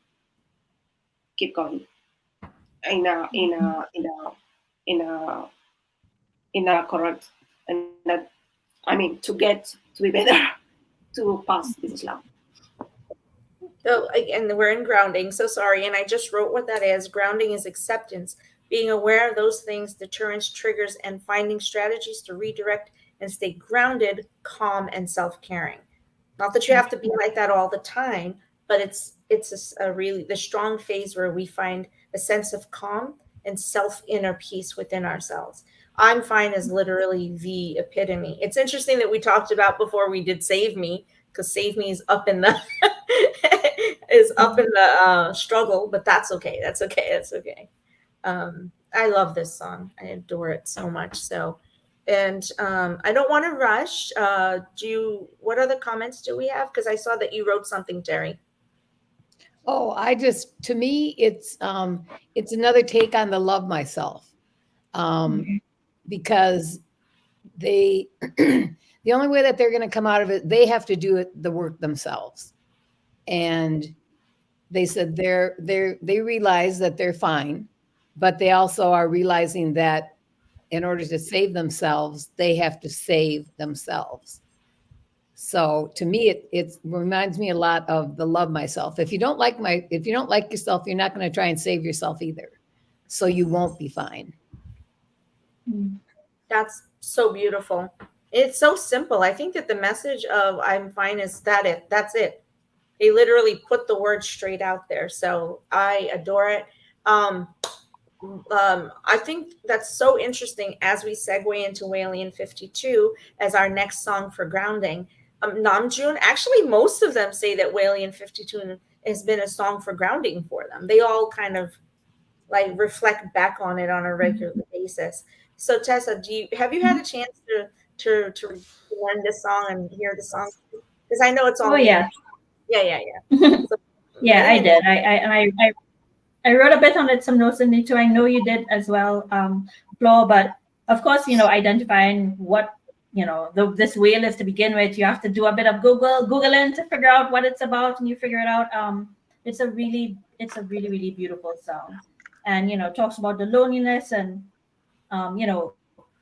keep going in a in a in a in a in a correct, and that I mean to get to be better to pass this slump. So again, we're in grounding. So sorry. And I just wrote what that is. Grounding is acceptance, being aware of those things, deterrence, triggers, and finding strategies to redirect and stay grounded, calm, and self-caring. Not that you have to be like that all the time, but it's a really the strong phase where we find a sense of calm and self inner peace within ourselves. I'm fine is literally the epitome. It's interesting that we talked about before we did Save Me, because Save Me is up in the struggle, but that's okay. That's okay. That's okay. I love this song. I adore it so much. So, and I don't want to rush. What other comments do we have? Because I saw that you wrote something, Terry. Oh, to me, it's another take on the love myself, because they, the only way that they're going to come out of it, they have to do the work themselves. And they said they realize that they're fine, but they also are realizing that in order to save themselves, they have to save themselves. So to me, it reminds me a lot of the love myself. If you don't like yourself, you're not going to try and save yourself either. So you won't be fine. That's so beautiful. It's so simple. I think that the message of I'm fine is that's it. They literally put the word straight out there. So I adore it. I think that's so interesting as we segue into Walian 52 as our next song for grounding. Namjoon, actually, most of them say that Walian 52 has been a song for grounding for them. They all kind of like reflect back on it on a regular basis. So Tessa, have you had a chance to learn this song and hear the song? Because I know it's all. Oh yeah. Yeah. So, yeah, I did. I wrote a bit on it, some notes in it too. I know you did as well, Flo. But of course, identifying what this whale is to begin with, you have to do a bit of Googling to figure out what it's about, and you figure it out. It's a really really beautiful song, and talks about the loneliness and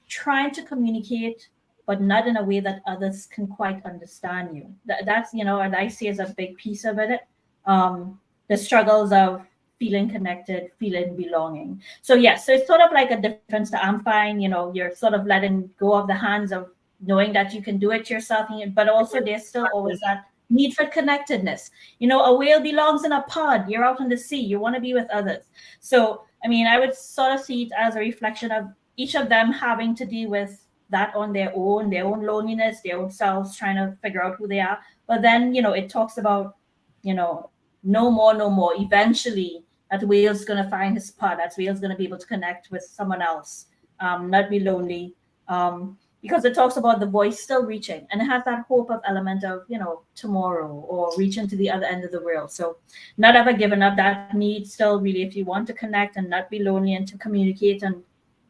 trying to communicate, but not in a way that others can quite understand you. That's and I see as a big piece of it. The struggles of feeling connected, feeling belonging. So yes, so it's sort of like a difference to I'm fine. You're sort of letting go of the hands of knowing that you can do it yourself, but also there's still always that need for connectedness. A whale belongs in a pod. You're out on the sea. You want to be with others. So I mean, I would sort of see it as a reflection of each of them having to deal with that on their own loneliness, their own selves, trying to figure out who they are. But then, it talks about, no more. Eventually, that whale's going to find his pod. That whale's going to be able to connect with someone else, not be lonely. Because it talks about the voice still reaching, and it has that hope of element of, tomorrow or reaching to the other end of the world. So not ever giving up that need still really, if you want to connect and not be lonely and to communicate and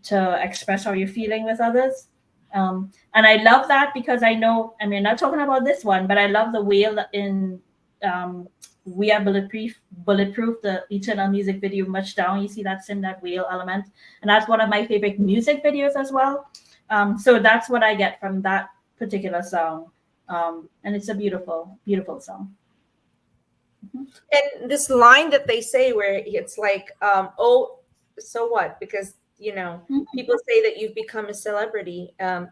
to express how you're feeling with others. And I love that because I know, I mean, not talking about this one, but I love the whale in We Are Bulletproof, the eternal music video, much down. You see that's in that whale element, and that's one of my favorite music videos as well. So that's what I get from that particular song, and it's a beautiful, beautiful song. And this line that they say where it's like, oh, so what? Because, people say that you've become a celebrity. But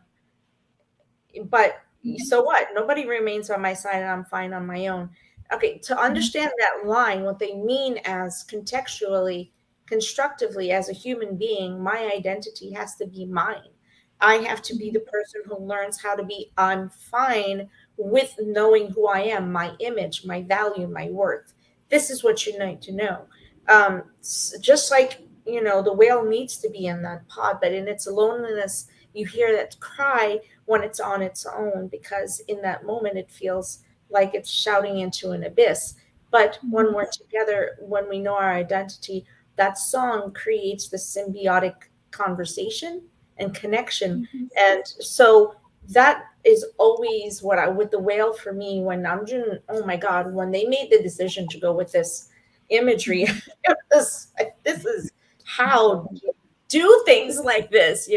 so what? Nobody remains on my side and I'm fine on my own. Okay, to understand that line, what they mean as contextually, constructively, as a human being, my identity has to be mine. I have to be the person who learns how to be, I'm fine with knowing who I am, my image, my value, my worth. This is what you need to know. Just like, the whale needs to be in that pod, but in its loneliness, you hear that cry when it's on its own, because in that moment it feels like it's shouting into an abyss. But when we're together, when we know our identity, that song creates the symbiotic conversation and connection. And so that is always what with the whale for me, when Namjoon, oh my God, when they made the decision to go with this imagery, this is how you do things like this,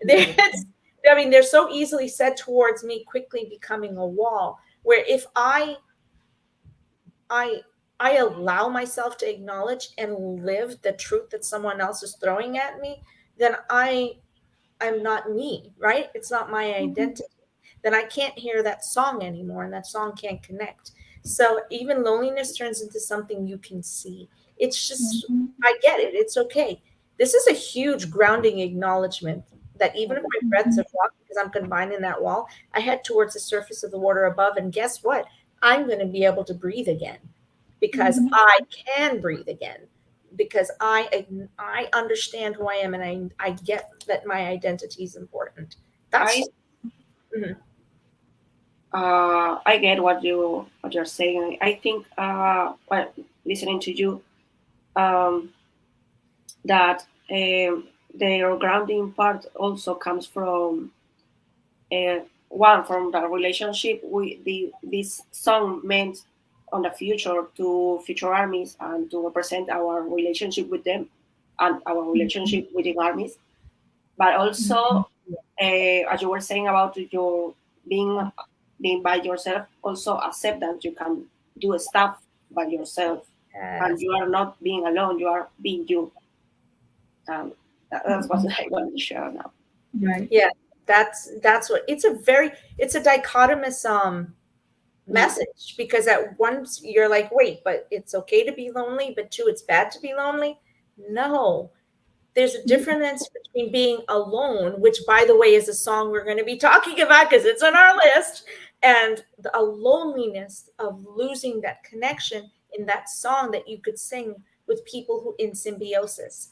they're so easily said towards me, quickly becoming a wall, where if I allow myself to acknowledge and live the truth that someone else is throwing at me, then I'm not me, right? It's not my identity. Then I can't hear that song anymore, and that song can't connect. So even loneliness turns into something you can see. It's just, I get it. It's okay. This is a huge grounding acknowledgement that even if my breath's a rock, because I'm confined in that wall, I head towards the surface of the water above, and guess what? I'm going to be able to breathe again, because I can breathe again, because I understand who I am, and I get that my identity is important. That's I get what you're saying. I think well, listening to you, that their grounding part also comes from one, from the relationship this song meant on the future, to future armies, and to represent our relationship with them and our relationship within armies. But also, as you were saying about your being by yourself, also accept that you can do stuff by yourself, and you are not being alone, you are being you. That's what I want to share now. Right. Yeah, that's what it's a dichotomous message, because at once you're like, wait, but it's okay to be lonely, but two, it's bad to be lonely. No, there's a difference between being alone, which, by the way, is a song we're going to be talking about because it's on our list, and a loneliness of losing that connection in that song that you could sing with people who in symbiosis.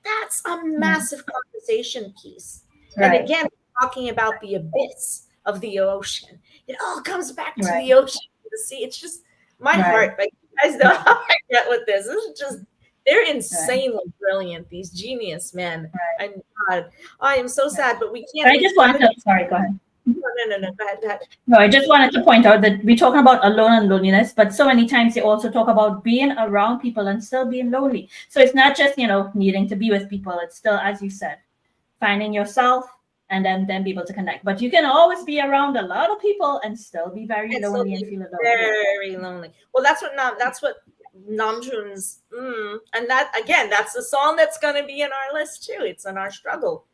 That's a massive conversation piece. Right. And again, talking about the abyss of the ocean. It all comes back to the ocean, the sea. It's just my heart. Like, you guys know how I get with this. This is just, they're insanely brilliant, these genius men. And God, I am so sad, but we can't. I just wanted to, sorry, go ahead. No, go ahead. No, I just wanted to point out that we're talking about alone and loneliness, but so many times they also talk about being around people and still being lonely. So it's not just, needing to be with people. It's still, as you said, finding yourself and then be able to connect. But you can always be around a lot of people and still be very lonely and feel alone. Very lonely. Well, that's what Namjoon's, and that, again, that's the song that's going to be in our list too. It's in our struggle.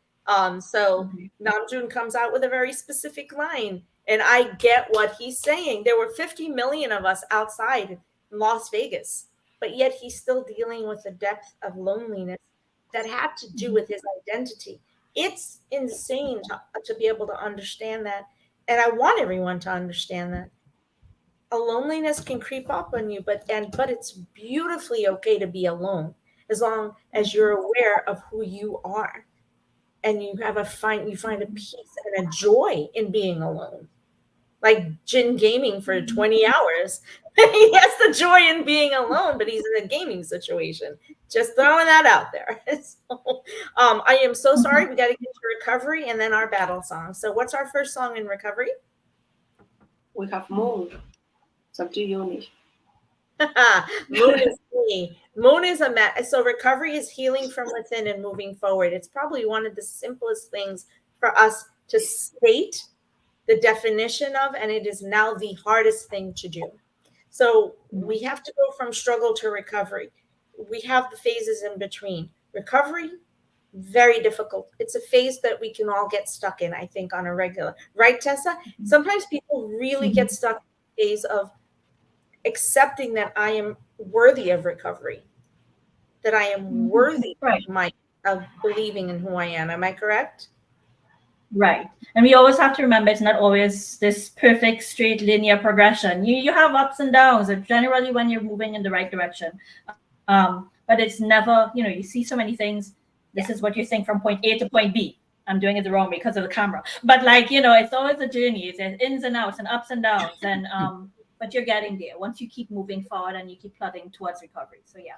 So Namjoon comes out with a very specific line, and I get what he's saying. There were 50 million of us outside in Las Vegas, but yet he's still dealing with the depth of loneliness that had to do with his identity. It's insane to be able to understand that. And I want everyone to understand that. A loneliness can creep up on you, but it's beautifully okay to be alone, as long as you're aware of who you are. And you find a peace and a joy in being alone. Like Jin gaming for 20 hours. He has the joy in being alone, but he's in a gaming situation. Just throwing that out there. So, I am so sorry. We got to get to recovery and then our battle song. So what's our first song in recovery? We have Moon. It's up to you, Nish. Moon is me. Moon is so recovery is healing from within and moving forward. It's probably one of the simplest things for us to state the definition of, and it is now the hardest thing to do. So we have to go from struggle to recovery. We have the phases in between. Recovery, very difficult. It's a phase that we can all get stuck in, I think, on a regular. Right, Tessa? Sometimes people really get stuck in the phase of accepting that I am worthy of recovery, that I am worthy of believing in who I am. Am I correct? Right. And we always have to remember it's not always this perfect straight linear progression. You have ups and downs, generally when you're moving in the right direction. But it's never, you see so many things. This is what you think from point A to point B. I'm doing it the wrong way because of the camera. But it's always a journey. It's ins and outs and ups and downs. And but you're getting there once you keep moving forward and you keep plodding towards recovery. So yeah.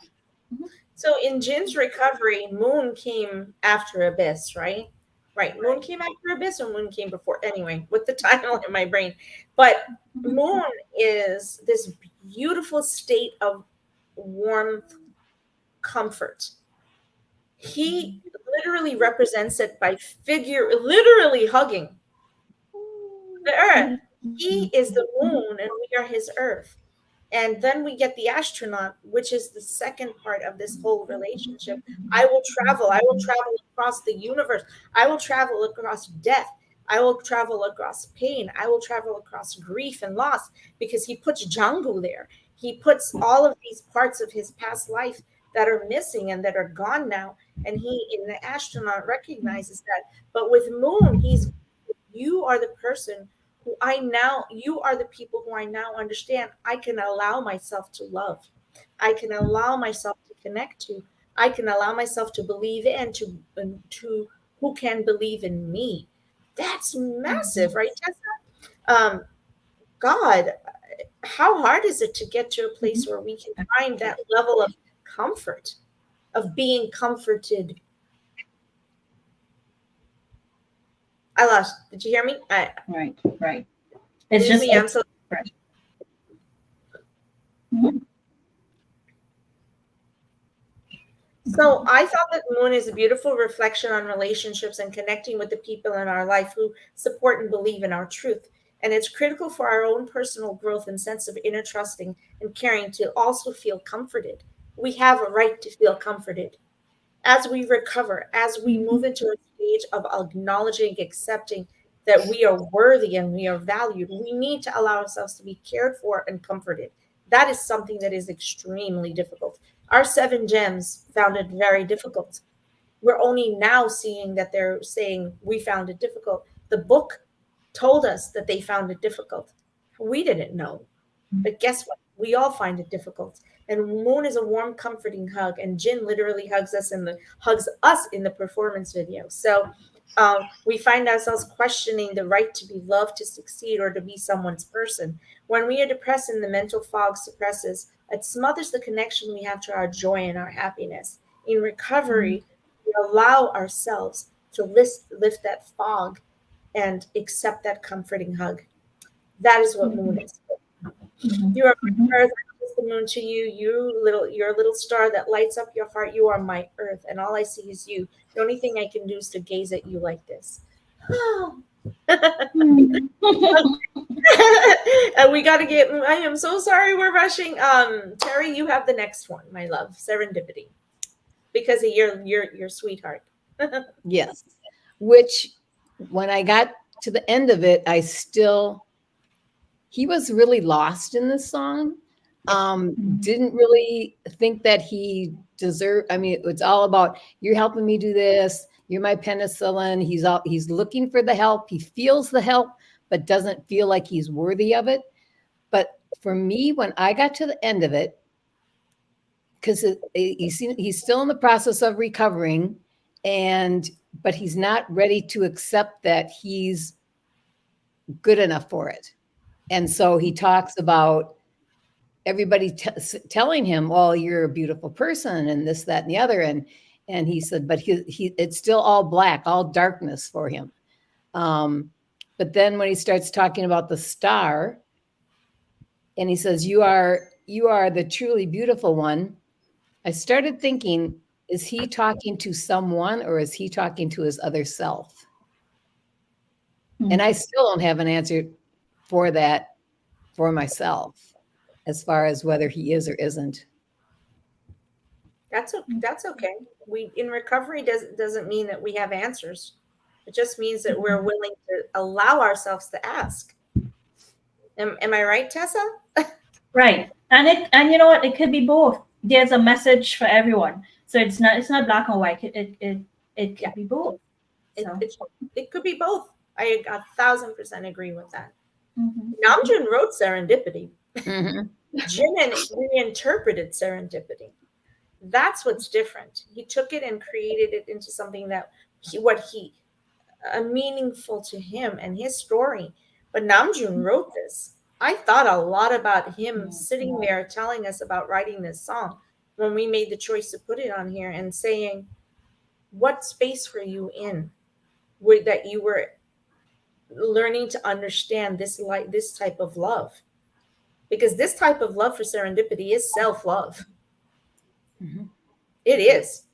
Mm-hmm. So in Jin's recovery, Moon came after Abyss, right? Right. Moon came after Abyss, or Moon came before? Anyway, with the title in my brain. But Moon is this beautiful state of warmth, comfort. He literally represents it by literally hugging the earth. He is the moon and we are his earth. And then we get the astronaut, which is the second part of this whole relationship. I will travel across the universe. I will travel across death. I will travel across pain. I will travel across grief and loss, because he puts Django there. He puts all of these parts of his past life that are missing and that are gone now. And he, in the astronaut, recognizes that. But with Moon, you are the person who you are the people who I now understand I can allow myself to love. I can allow myself to connect to. I can allow myself to believe in, to who can believe in me. That's massive, right, Tessa? God, how hard is it to get to a place where we can find that level of comfort, of being comforted? I lost. Did you hear me? Right. It's just me. I'm so. Right. So I thought that Moon is a beautiful reflection on relationships and connecting with the people in our life who support and believe in our truth. And it's critical for our own personal growth and sense of inner trusting and caring to also feel comforted. We have a right to feel comforted. As we recover, as we move into a stage of acknowledging, accepting that we are worthy and we are valued, we need to allow ourselves to be cared for and comforted. That is something that is extremely difficult. Our 7 gems found it very difficult. We're only now seeing that they're saying we found it difficult. The book told us that they found it difficult. We didn't know. But guess what? We all find it difficult. And Moon is a warm, comforting hug. And Jin literally hugs us in the performance video. So we find ourselves questioning the right to be loved, to succeed, or to be someone's person. When we are depressed and the mental fog suppresses, it smothers the connection we have to our joy and our happiness. In recovery, we allow ourselves to lift that fog and accept that comforting hug. That is what Moon is. You are my earth. I kiss the moon to you. You're a little star that lights up your heart. You are my earth, and all I see is you. The only thing I can do is to gaze at you like this. And we got to get. I am so sorry. We're rushing. Terry, you have the next one, my love. Serendipity, because of your sweetheart. Yes. Which, when I got to the end of it, he was really lost in this song. Didn't really think that he deserved. I mean, it's all about, you're helping me do this. You're my penicillin. He's looking for the help. He feels the help, but doesn't feel like he's worthy of it. But for me, when I got to the end of it, because he's still in the process of recovering, but he's not ready to accept that he's good enough for it. And so he talks about everybody telling him, well, you're a beautiful person and this, that, and the other. And he said, but it's still all black, all darkness for him. But then when he starts talking about the star, and he says, you are the truly beautiful one. I started thinking, is he talking to someone or is he talking to his other self? And I still don't have an answer for that for myself, as far as whether he is or isn't. That's okay. We in recovery doesn't mean that we have answers. It just means that we're willing to allow ourselves to ask. Am I right, Tessa? Right. And you know what? It could be both. There's a message for everyone. So it's not black and white. It could be both. So. It could be both. I 1,000% agree with that. Mm-hmm. Namjoon wrote Serendipity. Mm-hmm. Jin reinterpreted Serendipity. That's what's different. He took it and created it into something that meaningful to him and his story. But Namjoon wrote this. I thought a lot about him sitting there telling us about writing this song when we made the choice to put it on here and saying, what space were you in that you were learning to understand this type of love? Because this type of love for Serendipity is self-love. Mm-hmm. It is.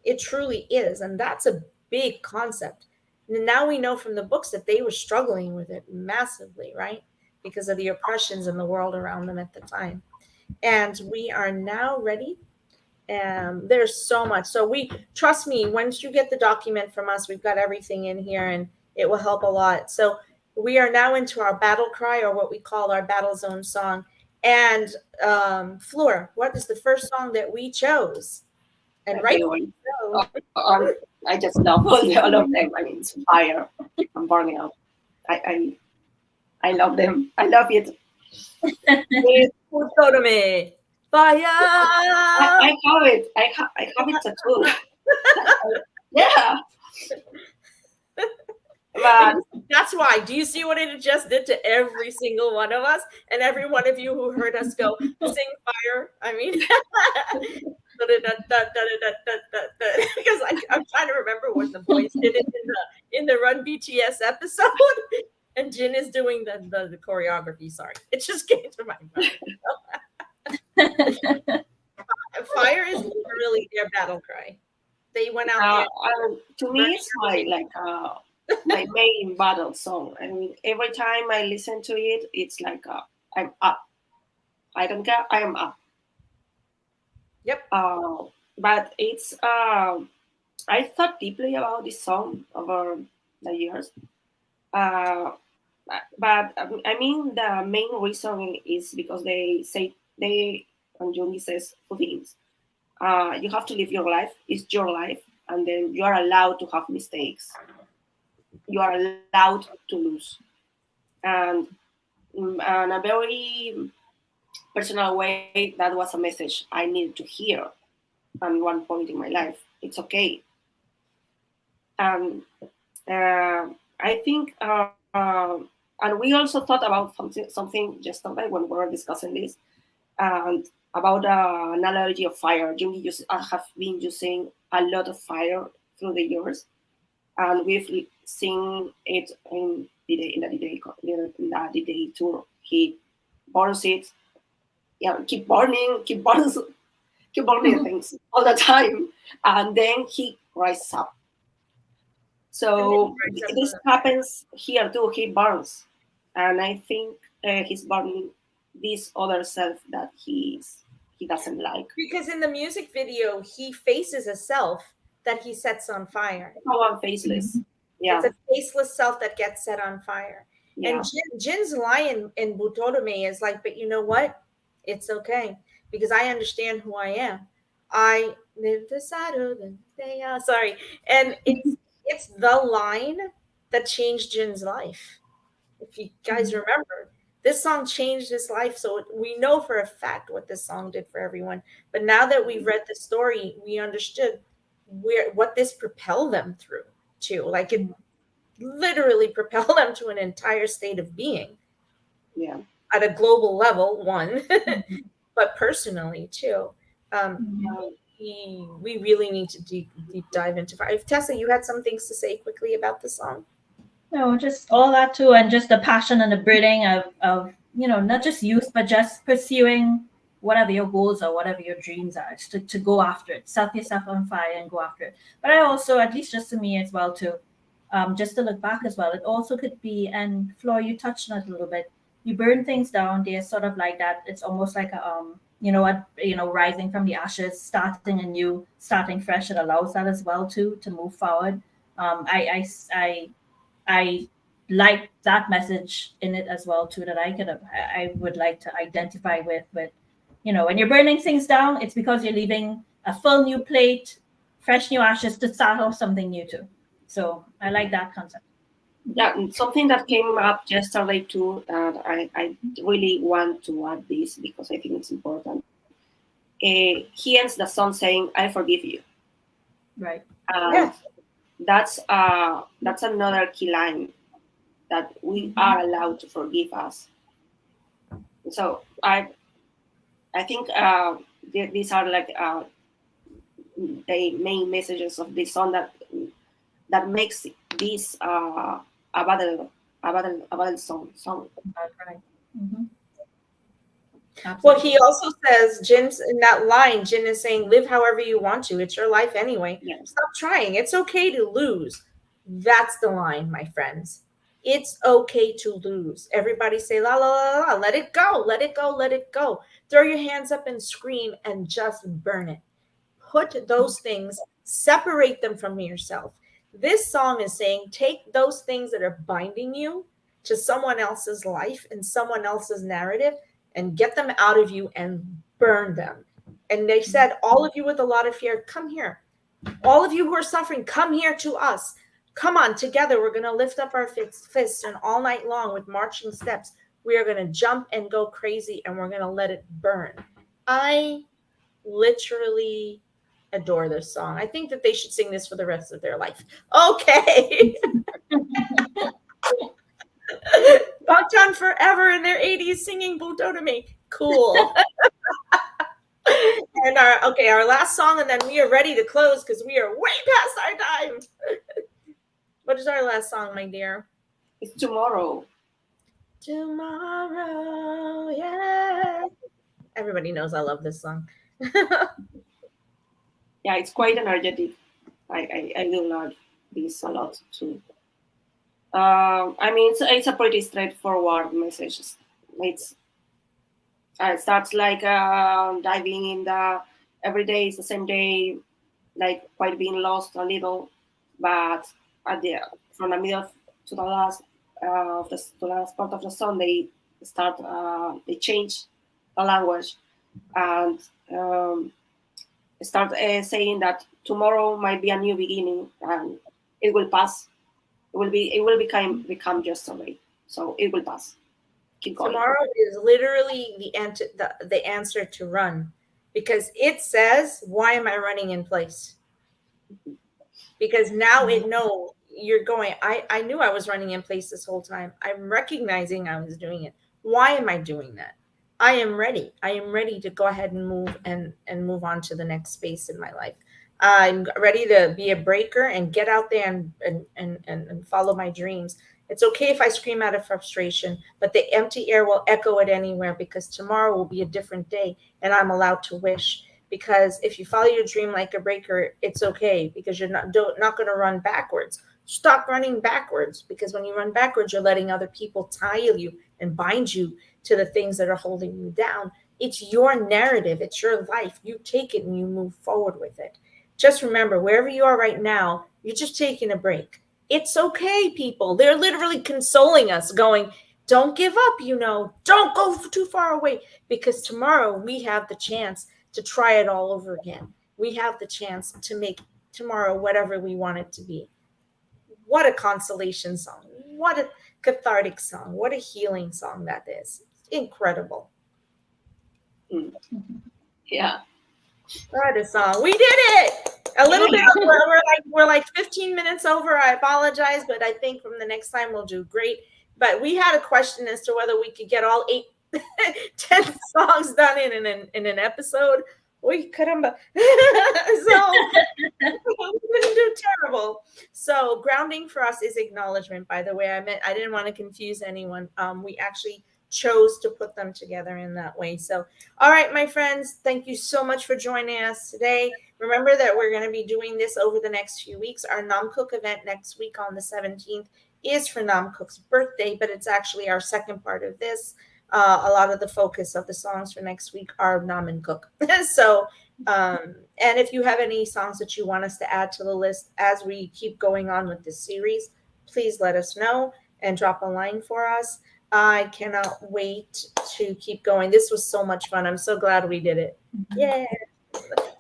It truly is. And that's a big concept. And now we know from the books that they were struggling with it massively, right? Because of the oppressions in the world around them at the time. And we are now ready. There's so much. So trust me, once you get the document from us, we've got everything in here and it will help a lot. So we are now into our battle cry, or what we call our battle zone song. And Fleur, what is the first song that we chose? And I just love all of them. I mean, it's fire. I'm burning out. I love them. I love it. Fire. I have it. I have it tattooed. Yeah. But that's why. Do you see what it just did to every single one of us and every one of you who heard us go sing fire? I mean, because I'm trying to remember what the boys did it in the Run BTS episode, and Jin is doing the choreography. Sorry, it just came to my mind. Fire is literally their battle cry. They went out there. To me, it's my main battle song. I mean, every time I listen to it, it's like I'm up. I don't care. I am up. Yep. But it's I thought deeply about this song over the years. But I mean, the main reason is because and Jungi says two things. You have to live your life. It's your life, and then you are allowed to have mistakes. You are allowed to lose, and in a very personal way, that was a message I needed to hear at one point in my life. It's okay. And I think, and we also thought about something just yesterday when we were discussing this, and about an analogy of fire. I have been using a lot of fire through the years, and we've seen it in the D-Day tour. He burns it, keep burning things all the time, and then he rises up. So this happens here too. He burns, and I think he's burning this other self that he doesn't like. Because in the music video, he faces a self that he sets on fire. Oh, faceless. Yeah. It's a faceless self that gets set on fire. Yeah. And Jin's line in Butorome is like, but you know what? It's okay, because I understand who I am. I live the side of the day. Sorry. And it's the line that changed Jin's life. If you guys remember, this song changed his life. So we know for a fact what this song did for everyone. But now that we've read the story, we understood what this propelled them through to. Like, it literally propelled them to an entire state of being. Yeah. At a global level, one, but personally too. We really need to deep dive into fire. If Tessa, you had some things to say quickly about the song. No, just all that too, and just the passion and the breathing of not just youth, but just pursuing whatever your goals are, whatever your dreams are, to go after it, set yourself on fire and go after it. But I also, at least just to me as well, too, just to look back as well, it also could be, and Flor, you touched on it a little bit, you burn things down, they're sort of like that. It's almost like a, rising from the ashes, starting anew, starting fresh. It allows that as well, too, to move forward. I like that message in it as well too, that I would like to identify with when you're burning things down, it's because you're leaving a full new plate, fresh new ashes to start off something new too. So I like that concept. Yeah, something that came up yesterday too, and I really want to add this because I think it's important. He ends the song saying, "I forgive you." Right. And that's another key line, that we are allowed to forgive us. So I think these are like the main messages of this song that makes this a battle song. Right. Mm-hmm. Well, he also says, Jin's in that line, Jin is saying, live however you want to. It's your life anyway. Yeah. Stop trying. It's okay to lose. That's the line, my friends. It's okay to lose. Everybody say, la, la, la, la. Let it go. Let it go. Let it go. Throw your hands up and scream and just burn it. Put those things, separate them from yourself. This song is saying, take those things that are binding you to someone else's life and someone else's narrative, and get them out of you and burn them. And they said, all of you with a lot of fear, come here. All of you who are suffering, come here to us. Come on, together. We're going to lift up our fists, and all night long with marching steps, we are going to jump and go crazy, and we're going to let it burn. I literally adore this song. I think that they should sing this for the rest of their life. Okay. Bangtan forever in their 80s singing Buto to me. Cool. And our last song, and then we are ready to close because we are way past our time. What is our last song, my dear? It's Tomorrow. Tomorrow, yeah. Everybody knows I love this song. Yeah, it's quite energetic. I do love this a lot too. I mean, it's a pretty straightforward message. It starts like diving in the every day is the same day, like quite being lost a little, but from the middle to the last to the last part of the song, they change the language and start saying that tomorrow might be a new beginning and it will pass. It will become just a way. So it will pass. Keep going. Tomorrow is literally the answer to run, because it says, why am I running in place? Because now it knows you're going, I knew I was running in place this whole time. I'm recognizing I was doing it. Why am I doing that? I am ready. I am ready to go ahead and move on to the next space in my life. I'm ready to be a breaker and get out there and follow my dreams. It's okay if I scream out of frustration, but the empty air will echo it anywhere, because tomorrow will be a different day and I'm allowed to wish. Because if you follow your dream like a breaker, it's okay, because you're not going to run backwards. Stop running backwards, because when you run backwards, you're letting other people tie you and bind you to the things that are holding you down. It's your narrative. It's your life. You take it and you move forward with it. Just remember, wherever you are right now, you're just taking a break. It's okay, people. They're literally consoling us, going, don't give up, don't go too far away, because tomorrow we have the chance to try it all over again. We have the chance to make tomorrow whatever we want it to be. What a consolation song. What a cathartic song. What a healing song that is. Incredible. Yeah. What a song. We did it. A little bit over. We're like 15 minutes over. I apologize, but I think from the next time we'll do great. But we had a question as to whether we could get all 10 songs done in an episode. We couldn't. So we didn't do terrible. So grounding for us is acknowledgement, by the way. I didn't want to confuse anyone. We actually chose to put them together in that way. So, all right, my friends, thank you so much for joining us today. Remember that we're going to be doing this over the next few weeks. Our Nam Cook event next week on the 17th is for Nam Cook's birthday, but it's actually our second part of this. A lot of the focus of the songs for next week are Nam and Cook. So, and if you have any songs that you want us to add to the list as we keep going on with this series, please let us know and drop a line for us. I cannot wait to keep going. This was so much fun. I'm so glad we did it. Yeah.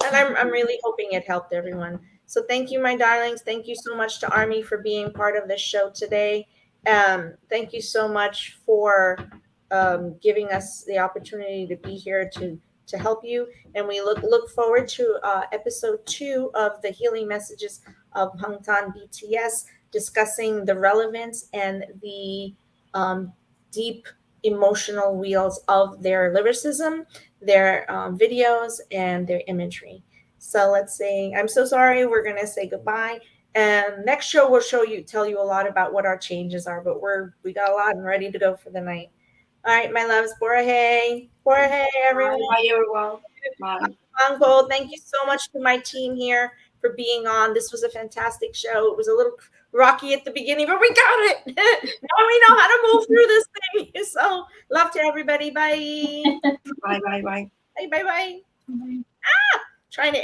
And I'm really hoping it helped everyone. So thank you, my darlings. Thank you so much to Army for being part of this show today. Thank you so much for giving us the opportunity to be here to help you. And we look forward to episode 2 of the Healing Messages of Bangtan BTS, discussing the relevance and the deep emotional wheels of their lyricism, their videos, and their imagery. So let's say, I'm so sorry, we're going to say goodbye. And next show, we'll tell you a lot about what our changes are, but we got a lot and ready to go for the night. All right, my loves, Borahae, everyone. Bye, everyone. Bye. Uncle, thank you so much to my team here for being on. This was a fantastic show. It was a little rocky at the beginning, but we got it. Now we know how to move through this thing. So love to everybody. Bye. Bye, bye, bye. Bye, bye, bye. Bye. Trying to